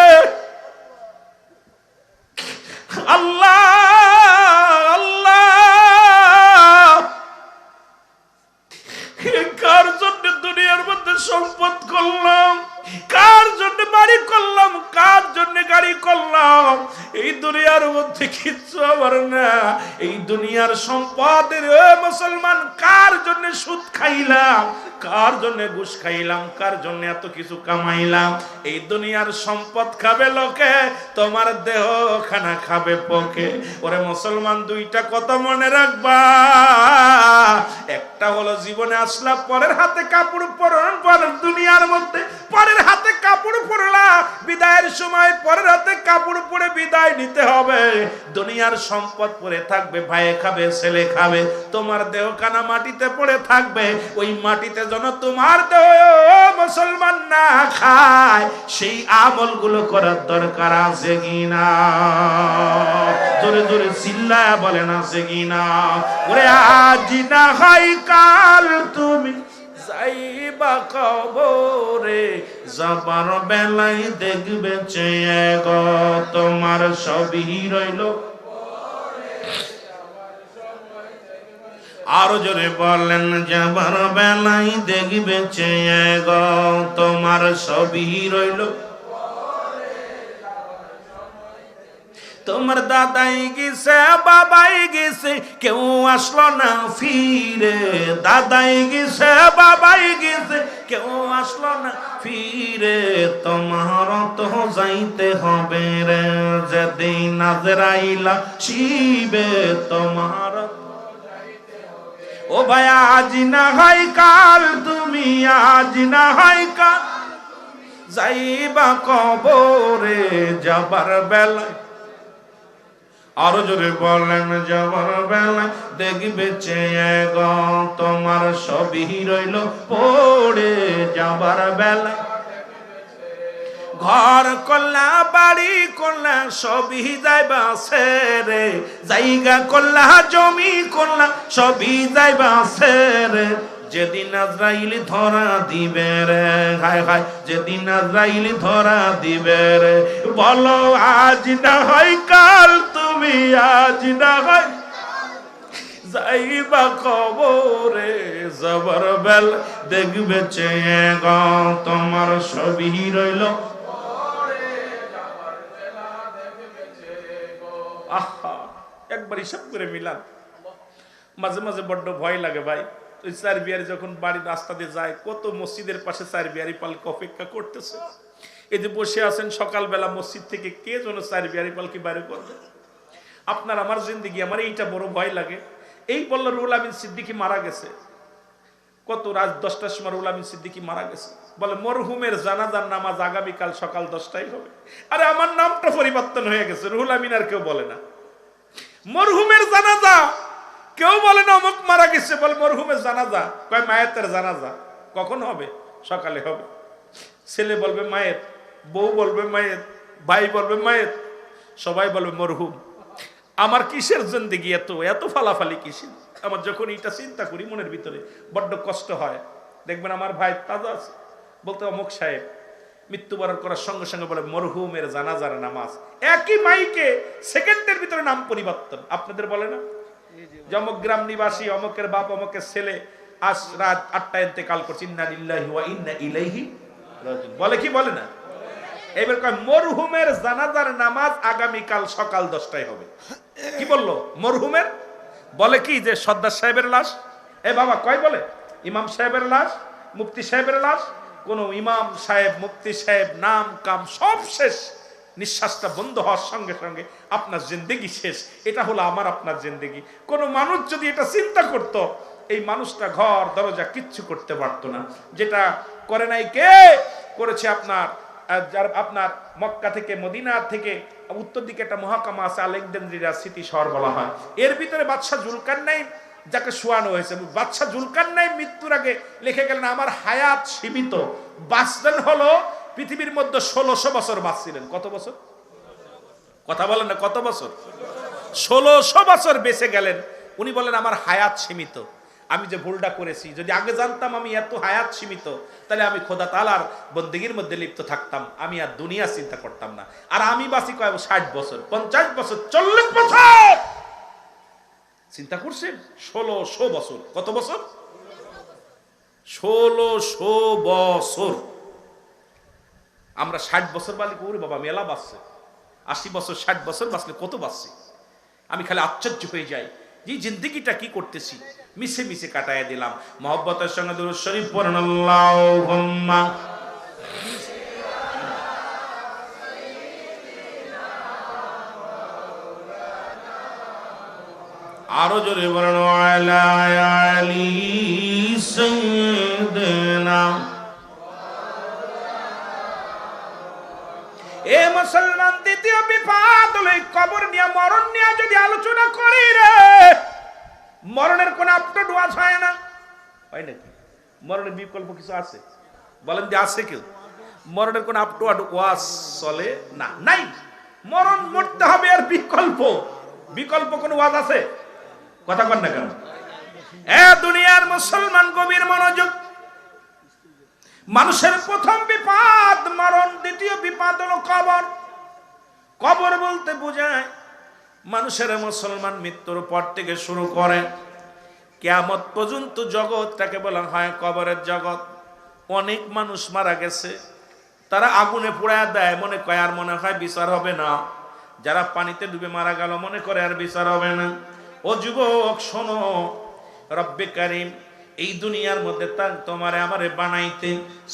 আল্লাহ আল্লাহ, কার জন্য দুনিয়ার মধ্যে সম্পদ করলাম, কার জন্য বাড়ি করলাম, কার জন্য গাড়ি করলাম, এই দুনিয়ার মধ্যে কিচ্ছু আমার না। এই দুনিয়ার সম্পদের মুসলমান কার জন্য সুদ খাইলাম, কার জন্য ঘুষ খাইলাম, কার জন্য এত কিছু কামাইলাম। এই দুনিয়ার সম্পদ খাবে লোকে, তোমার দেহ খানা খাবে পোকে। ওরে মুসলমান দুইটা কথা মনে রাখবা, একটা হলো জীবনে আসলা পরের হাতে কাপড় পরন, পরের দুনিয়ার মধ্যে পরের হাতে কাপড় পরলা, বিদায়ের সময় পরের হাতে কাপড় পরে বিদায় নিতে হবে। দুনিয়ার সম্পদ পরে থাকবে, ভাইয়ে খাবে, ছেলে খাবে, তোমার দেহ কানা মাটিতে পড়ে থাকবে। ওই মাটিতে যেন তোমার দেহ মুসলমান না খায়, সেই আমলগুলো করার দরকার আছে কিনা? জোরে জোরে চিল্লায়া বলেন আছে কিনা? ওরে আজ না হয় কাল তুমি যাইবা কবরে, যাবার বেলায় দেখবে চেয়ে গো তোমার সবই রইল। আরো জোরে বলেন, যাবার বেলায় দেখবে চেয়ে গো তোমার সবই রইল। তোমার দাদাই গেছে, বাবাই গেছে, কেউ আসলো না ফিরে। দাদাই গেছে, বাবাই গেছে, কেউ আসলো না ফিরে। তোমার তো যাইতে হবে রে, যেদিন আজরাইল আসিবে তোমার। ও ভাই আজ না হয় কাল তুমি, আজ না হয় কাল যাইবা কবরে, যাবার বেলায়। আরো জোরে বলেন, যাবার বেলায় দেখবে চেয়ে গো তোমার সবই রইল পড়ে। যাবার বেলায় ঘর করলা, বাড়ি করলা, সবই যাইবা ছেড়ে। জায়গা করলা, জমি করলা, সবই যাইবা ছেড়ে। যেদিন আজরাইল ধরা দিবে রে, হায় হায়, যেদিন আজরাইল ধরা দিবে রে, বলো আজ না হয় কাল তুমি, আজ না হয় যাইবা কবরে। যাবার বেলা দেখবে চেয়ে গো তোমার সবই রইল। আহা, একবার হিসাব করে মিলান। মাঝে মাঝে বড্ড ভয় লাগে ভাই। ওই চার বিয়ারি যখন বাড়ির রাস্তা দিয়ে যায়, কত মসজিদের পাশে চার বিয়ারি পালকি অপেক্ষা করতেছে। এই যে বসে আছেন সকালবেলা, মসজিদ থেকে কে যেন চার বিয়ারি পালকি বাইরে করবে। আপনার আমার জিন্দিগি, আমার এইটা বড় ভয় লাগে। এই বলল রুহুল আমিন সিদ্দিকী মারা গেছে, কত রাত 10টার সময় রুহুল আমিন সিদ্দিকী মারা গেছে। বলে মরহুমের জানাজার নামাজ আগামীকাল সকাল 10টায় হবে। আরে আমার নামটা পরিবর্তন হয়ে গেছে, রুহুল আমিন আর কেউ বলে না। মরহুমের জানাজা কেউ বলে না অমুক মারা গেছে, বলে মরহুমের জানাজা। কয় মায়েতের জানাজা কখন হবে? সকালে হবে। ছেলে বলবে মায়েত, বউ বলবে মায়েত, ভাই বলবে মায়েত, সবাই বলবে মরহুম। আমার কিসের জিন্দেগি, এত এত ফালাফালি কিসের? আমার যখন এটা চিন্তা করি মনের ভিতরে বড্ড কষ্ট হয়। দেখবেন আমার ভাই তাজা আছে, বলতে অমুক সাহেব মৃত্যুবরণ করার সঙ্গে সঙ্গে বলে মরহুমের জানাজার নামাজ। একই মাইকে সেকেন্ডের ভিতরে নাম পরিবর্তন। আপনাদের বলে না যে অমুক গ্রাম নিবাসী, অমুকের বাপ, অমুকের ছেলে আজ রাত 8টায় ইন্তেকাল করছে, ইন্না লিল্লাহি ওয়া ইন্না ইলাইহি রাজিউন। বলে কি বলে না? এবার কয় মরহুমের জানাজার নামাজ আগামীকাল সকাল 10টায় হবে। কি বললো মরহুমের? বলে কি যে সর্দার সাহেবের লাশ। এ বাবা কয় বলে ইমাম সাহেবের লাশ, মুফতি সাহেবের লাশ। কোন ইমাম সাহেব মুফতি সাহেব নাম কাম সব শেষ, নিঃশ্বাসটা বন্ধ হওয়ার সঙ্গে সঙ্গে আপনার জিন্দেগি শেষ। এটা হলো আমার আপনার জিন্দেগি। কোন মানুষ যদি এটা চিন্তা করত, এই মানুষটা ঘর দরজা কিচ্ছু করতে পারতো না। যেটা করে নাই কে করেছে? আপনার মক্কা থেকে মদিনা থেকে উত্তর দিকে একটা মহাকামা আছে, আলেকজান্দ্রিয়া সিটি শহর বলা হয়। এর ভিতরে বাদশাহ জুলকারনাইন যাকে শোয়ানো হয়েছে, বাদশাহ জুলকারনাইন মৃত্যুর আগে লিখে গেলেন আমার হায়াত সীমিত, বাঁচলেন হলো পৃথিবীর মধ্যে 1600 বছর বাঁচছিলেন। কত বছর? কথা বলেন না, কত বছর? 1600 বছর বেঁচে গেলেন। উনি বলেন আমার হায়াত সীমিত, আমি যে ভুলটা করেছি, যদি আগে জানতাম আমি এত হায়াত সীমিত, তাহলে আমি খোদা তাআলার বন্দেগীর মধ্যে লিপ্ত থাকতাম, আমি আর দুনিয়া চিন্তা করতাম না। আর আমি বাঁচি কয় 60 বছর, 50 বছর, 40 বছর। চিন্তা করছেন? 1600 বছর। কত বছর? 1600 বছর। আমরা 60 বছর বালি করি বাবা, মেলা বাঁচছে। 80 বছর 60 বছর বাঁচলে কত বাঁচছে? আমি খালি আশ্চর্য হয়ে যাই যে জিন্দেগিটা কি করতেছি, মিশে মিশে কাটায় দিলাম। মহব্বতের সঙ্গে দুরূদ শরীফ পড়েন আল্লাহুম্মা। আরো জোরে বলেন আলা আলি সাইয়্যিদিনা। এ মুসলমান, দ্বিতীয় বিপদ হলো কবর নিয়ে, মরণ নিয়ে যদি আলোচনা করি রে, মরণের কোন আপডেট ওয়াজ হয় না। হয় নাকি? মরণের বিকল্প কিছু আছে? বলেন যে আছে কেউ? মরণের কোন আপডেট ওয়াজ চলে না, নাই। মরণ মরতে হবে, আর বিকল্প কোন ওয়াজ আছে? কথা কন না কেন? এ দুনিয়ার মুসলমান গভীর মনোযোগ। মানুষের প্রথম বিপদ মরণ, দ্বিতীয় বিপদ হলো কবর। কবর বলতে বোঝায় মানুষের, মুসলমান মৃত্যুর পর থেকে শুরু করে কিয়ামত পর্যন্ত জগৎটাকে বলা হয় কবরের জগৎ। অনেক মানুষ মারা গেছে, তারা আগুনে পোড়ায় দেয়, মনে করে আর মনে হয় বিচার হবে না। যারা পানিতে ডুবে মারা গেল মনে করে আর বিচার হবে না। ও যুবক শোনো, রব্বে কারীম এই দুনিয়ার মধ্যে তোমারে আমারে বানাইতে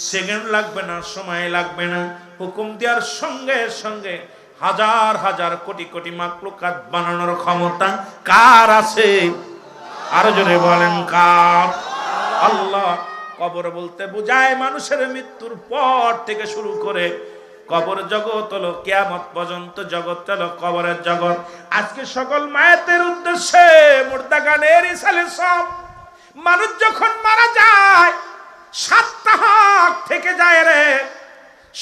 সেকেন্ড লাগবে না, সময় লাগবে না। হুকুম দেওয়ার সঙ্গে সঙ্গে হাজার হাজার কোটি কোটি মাখলুকাত বানানোর ক্ষমতা কার আছে? আরো জোরে বলেন কার? আল্লাহ। কবর বলতে বোঝায় মানুষের মৃত্যুর পর থেকে শুরু করে কবর জগৎ হলো কিয়ামত পর্যন্ত জগৎ হলো কবরের জগৎ। আজকে সকল মায়াতের উদ্দেশ্যে মুর্দা গানের ইসালে সব মানুষ যখন মারা যায় 7টা হক থেকে যায় রে।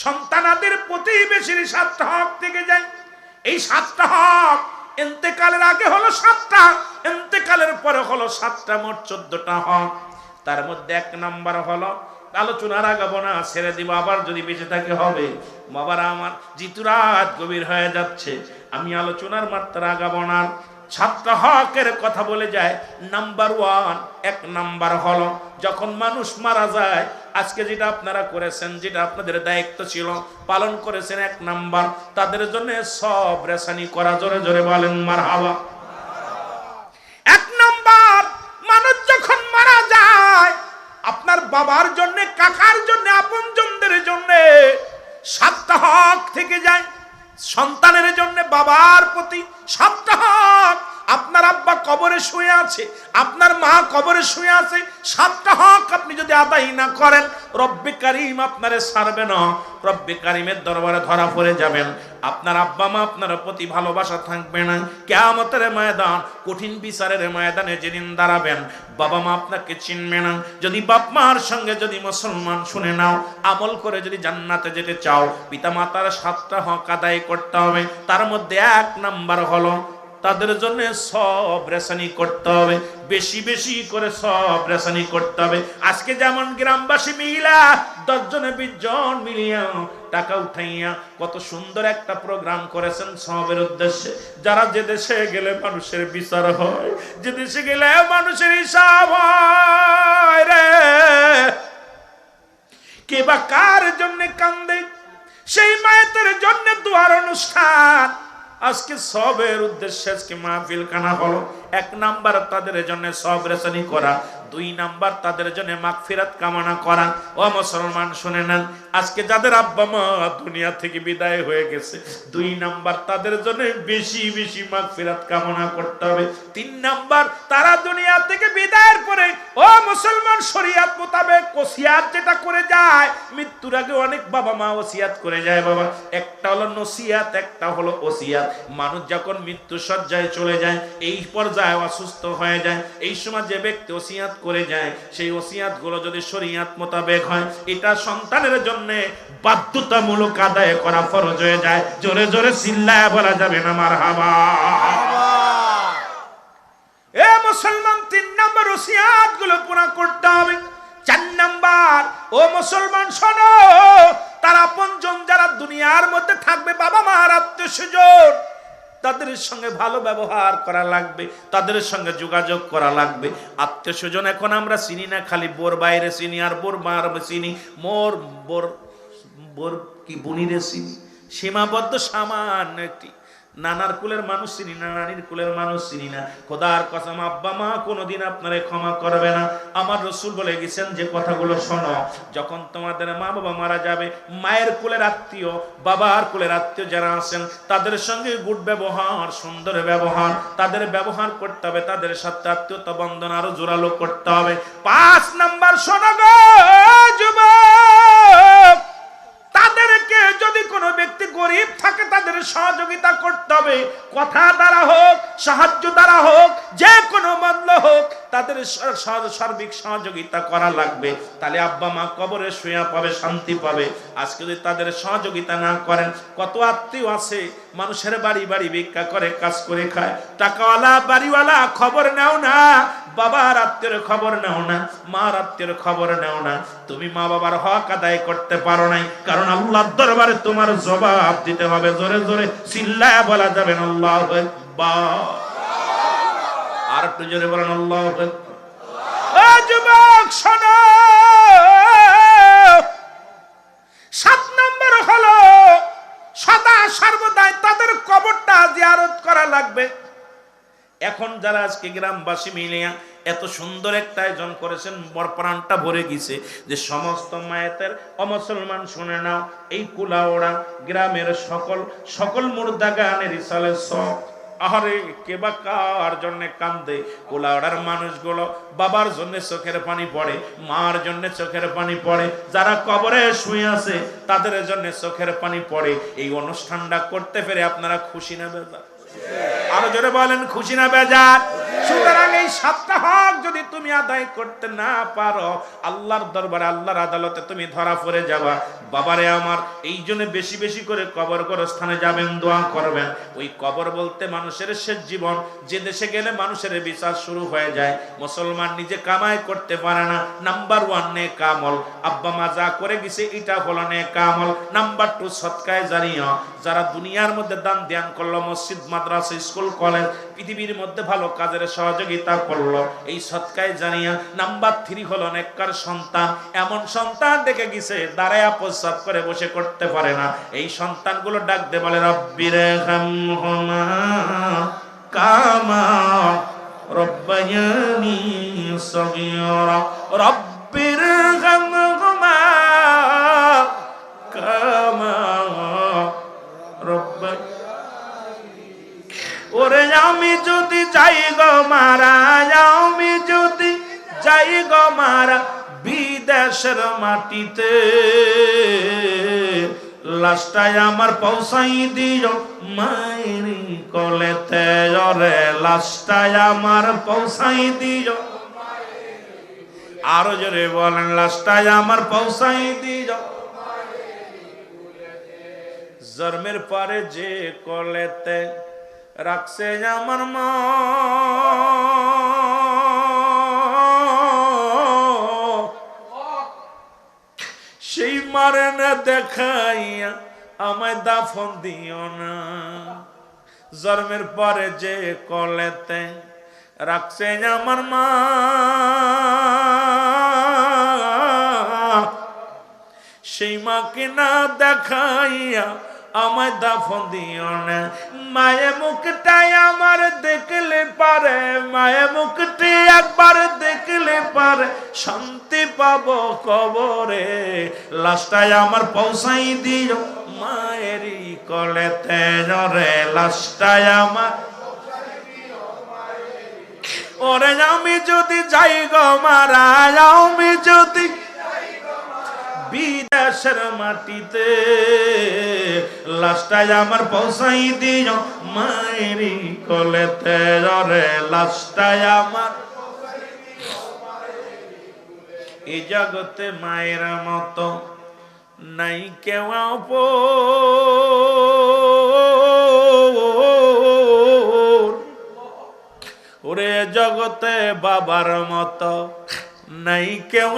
সন্তানাদের প্রতিবেশীর 7টা হক থেকে যায়। এই 7টা হক ইন্তেকালের আগে হলো 7টা, ইন্তেকালের পরে হলো 7টা, মোট 14টা হক। তার মধ্যে 1 নাম্বার হলো, আলোচনার আগাবো না, ছেড়ে দিব, আবার যদি বেঁচে থাকে হবে। বাবারা আমার, জিতু রাত গভীর হয়ে যাচ্ছে, আমি আলোচনার মাত্রা আগাবো না। 7টা হকের কথা বলে যায়। নাম্বার 1, 1 নাম্বার হলো যখন মানুষ মারা যায়, আজকে যেটা আপনারা করেছেন, যেটা আপনাদের দায়িত্ব ছিল পালন করেছেন, 1 নাম্বার তাদের জন্য সব রেশানি করা। জোরে জোরে বলেন মারহাবা। 1 নাম্বার, মানুষ যখন মারা যায় আপনার বাবার জন্য, কাকার জন্য, আপনজনদের জন্য 7টা হক থেকে যায়। সন্তানের জন্য বাবার প্রতি 7টা হক। আপনার আব্বা কবরে শুয়ে আছে, আপনার মা কবরে শুয়ে আছে, 7টা হক আপনি যদি আদায় না করেন, রব্বে কারীম আপনারে ছাড়বে না। রব্বে কারীমের দরবারে ধরা পড়ে যাবেন। আপনার আব্বা মা আপনার প্রতি ভালোবাসা থাকবে না। কিয়ামতের ময়দান, কঠিন বিচারের ময়দানে যেদিন দাঁড়াবেন, বাবা মা আপনাকে চিনবে না। যদি বাপ মার সঙ্গে যদি মুসলমান শুনে নাও, আমল করে যদি জান্নাতে যেতে চাও, পিতা মাতার 7টা হক আদায় করতে হবে। তার মধ্যে 1 নাম্বার হলো তাদের জন্য সব রেশানি করতে হবে, বেশি বেশি করে সব রেশানি করতে হবে। আজকে যেমন গ্রামবাসী মিলা 10 জনে 20 জন মিলিয়া টাকা উঠাইয়া কত সুন্দর একটা প্রোগ্রাম করেছেন সবের উদ্দেশ্যে। যারা যে দেশে গেলে মানুষের বিচার হয়, যে দেশে গেলে মানুষের হিসাব হয় রে, কে বা কার জন্য কান্দে, সেই মায়ের জন্য দুয়ার অনুষ্ঠান। আজকে সবের উদ্দেশ্যে আজকে মাহফিল কানা হলো। 1 নাম্বার তাদের জন্য সব রেশানি করা, 2 নাম্বার তাদের জন্য মাগফিরাত কামনা করা। ও মুসলমান শুনে নেন, আজকে যাদের আব্বা মা দুনিয়া থেকে বিদায় হয়ে গেছে, 2 নাম্বার তাদের জন্য বেশি বেশি মাগফিরাত কামনা করতে হবে। 3 নাম্বার তারা দুনিয়া থেকে বিদায়ের পরে ও মুসলমান শরীয়ত মোতাবেক ওসিয়াত যেটা করে যায়, মৃত্যুর আগে অনেক বাবা মা ওসিয়াত করে যায় বাবা। একটা হলো নসিয়াত, একটা হলো ওসিয়াত। মানুষ যখন মৃত্যু সজ্জায় চলে যায়, এই পর্যায়ে অসুস্থ হয়ে যায়, এই সময় যে ব্যক্তি ওসিয়াত করে যায়, সেই ওসিয়াত গুলো যদি শরীয়ত মোতাবেক হয়, এটা সন্তানের জন্য বাধ্যতামূলক আদায় করা ফরজ হয়ে যায়। জোরে জোরে চিল্লায় বলা যাবে না মারহাবা। এ মুসলমান, 3 নাম্বার ওসিয়াত গুলো পুরা করতে হবে। 4 নাম্বার, ও মুসলমান শোনো, তার আপনজন যারা দুনিয়ার মধ্যে থাকবে, বাবা মা আর আত্মীয়স্বজন, তাদের সঙ্গে ভালো ব্যবহার করা লাগবে, তাদের সঙ্গে যোগাযোগ করা লাগবে। আত্মীয়স্বজন এখন আমরা চিনি না, খালি বোর বাইরে চিনি আর বোর মার চিনি, মোর বোর বোর কি বুনিরে চিনি, সীমাবদ্ধ সামান্য একটি। নানার কুলের মানুষ চিনি না, নানির কুলের মানুষ চিনি না। খোদার কসম, আব্বা মা কোনোদিন আপনারে ক্ষমা করবে না। আমার রাসূল বলে গেছেন যে কথাগুলো শোনো, যখন তোমাদের মা বাবা মারা যাবে, মায়ের কুলের আত্মীয়, বাবার কুলের আত্মীয় যারা আছেন, তাদের সঙ্গে গুড ব্যবহার, সুন্দর ব্যবহার, তাদের ব্যবহার করতে হবে, তাদের সাথে আত্মীয়তা বন্ধন আরো জোরালো করতে হবে। 5 নাম্বার শোনো গো যুবক, তাদেরকে যদি কোনো ব্যক্তি গরিব থাকে, তাদের সহযোগিতা করতে হবে। কথা দ্বারা হোক, সাহায্য দ্বারা হোক, যে কোনো মূল্য হোক, তাদের সার্বিক সহযোগিতা করা লাগবে। তাহলে আব্বা মা কবরে শুয়ে পাবে, শান্তি পাবে। আজকে যদি তাদের সহযোগিতা না করেন, কত আত্মীয় আছে মানুষের বাড়ি বাড়ি ভিক্ষা করে, কাজ করে খায়, টাকাওয়ালা বাড়িওয়ালা, খবর নাও না। বাবার আত্মীয়ের খবর নাও না, মার আত্মীয়ের খবর নাও না। তুমি মা বাবার হক আদায় করতে পারো নাই, কারণ আল্লাহর দরবারে তোমার জবাব দিতে হবে। জোরে জোরে চিল্লায়া বলা যাবে না আল্লাহু আকবার। আর একটু জোরে বলেন আল্লাহু আকবার। ও যুবক শোনো, 7 নম্বর হলো সদা সর্বদাই তাদের কবরটা জিয়ারত করা লাগবে। এখন যারা আজকে গ্রামবাসী মিলিয়া এত সুন্দর একটা আয়োজন করেছেন, বড় প্রাণটা ভরে গেছে যে সমস্ত মায়েদের অমুসলমান শুনে নাও, এই কুলাওড়া গ্রামের সকল মুর্দা গানের ইসালে সব, আরে কে বা কার জন্য কান্দে। কুলাওড়ার মানুষগুলো বাবার জন্য চোখের পানি পড়ে, মার জন্য চোখের পানি পড়ে, যারা কবরে শুয়ে আছে তাদের জন্য চোখের পানি পড়ে। এই অনুষ্ঠানটা করতে পেরে আপনারা খুশি না বেজার? আরো জোরে বলেন খুশি না বেজার? সুতরাং এই 7টা হক যদি তুমি আদায় করতে না পারো, আল্লাহর দরবারে, আল্লাহর আদালতে তুমি ধরা পড়ে যাবা। বাবারে আমার, এই জন্য বেশি বেশি করে কবর স্থানে যাবেন, দোয়া করবেন। ওই কবর বলতে মানুষের শেষ জীবন, যে দেশে গেলে মানুষের বিচার শুরু হয়ে যায়। মুসলমান নিজে কামাই করতে পারে না। নাম্বার 1 নেক আমল, আব্বা মা যা করে গেছে এটা হলো নেক আমল। নাম্বার 2 সদকায়ে জারিয়া, যারা দুনিয়ার মধ্যে দান ধ্যান করলো, মসজিদ মাদ্রাসা স্কুল কলেজ পৃথিবীর মধ্যে ভালো কাজের সহযোগিতা করলো, এই সদকায়ে জারিয়া। নাম্বার 3 হলো নেককার সন্তান, এমন সন্তান দেখে গেছে দাঁড়ায়া প্রস্রাব করে বসে করতে পারে না, এই সন্তানগুলো ডাক দে বলে রব্বিরহামহুমা কামা রব্বায়ানি সগীরা, রব্বিরহামহুমা কামা রব্বায়ানি। ওরে আমি যদি যাই গো মারা, আমি যদি যাই গো মারা বিদেশের মাটিতে, লাশটায় আমার পৌঁছাই দিও মায়ের কোলেতে। ওরে লাশটায় আমার পৌঁছাই দিও, আরো জোরে বলেন লাশটায় আমার পৌঁছাই দিও। জন্মের পরে যে কোলেতে, রাখছে আমার মা সেই মারে না দেখাইয়া আমায় দাফন দিও না জন্মের পরে যে কলেতে রাখছে আমার মা সেই মাকে না দেখাইয়া আমায় দাফন দিও না মায়ে মুখটাই আমার দেখলে পারে মায়ে মুখটি একবার দেখলে পারে শান্তি পাবো কবরে লাশটাই আমার পৌঁছাই দিও মায়েরই কলেতে রে লাশটাই আমার ওরে আমি যদি যাই গো মারা আমি যদি বিদেশের মাটিতে লাশটাই আমার পৌঁছাই দিও মায়েরই কোলেতে রে লাশটাই আমার এই জগতে মায়ের মতো নাই কেউ ওরে জগতে বাবার মতো নাই কেউ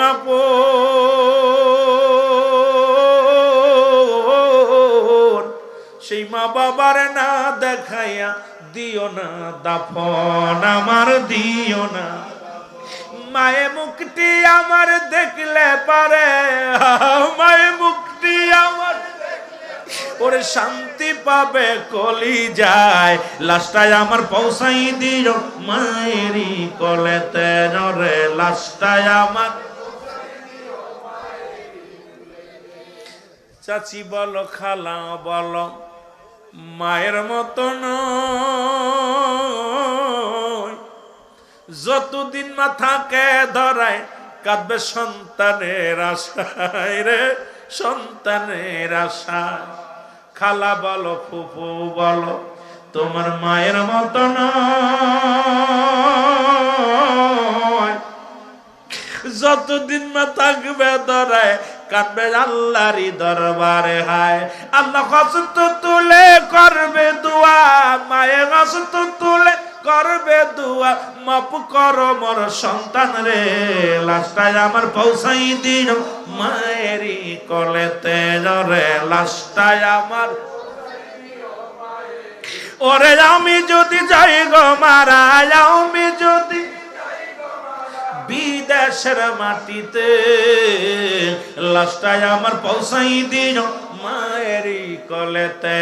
সেই মা বাবার না দেখাইয়া দিও না দাফন আমার দিও না মায়ে মুখটি আমার দেখলে পারে মায়ে মুখটি আমার ওরে শান্তি পাবে কলি যায় লাশটাই আমার পৌঁছাই দিও মায়েরই কোলেতে রে লাশটাই আমার চাচি বলো খালা বলো মায়ের মতন যতদিন মাথাকে ধরায় কাঁদবে সন্তানের আশায় রে সন্তানের আশায় খালা বলো ফুফু বলো তোমার মায়ের মতন যতদিন মা থাকবে ধরায় কাঁদবে আল্লাহরই দরবারে হায় আল্লাহ কষ্ট তুলে করবে দোয়া মায়ের কষ্ট তুলে করবে দোয়া মাপ করো মোর সন্তান রে লাশটাই আমার পৌঁছাই দিও মায়েরই কোলেতে রে লাশটাই আমার ওরে আমি যদি যাই গো মারা আমি যদি বিদেশের মাটিতে লাশটাই আমার পৌঁছাই দিও মায়েরই কোলেতে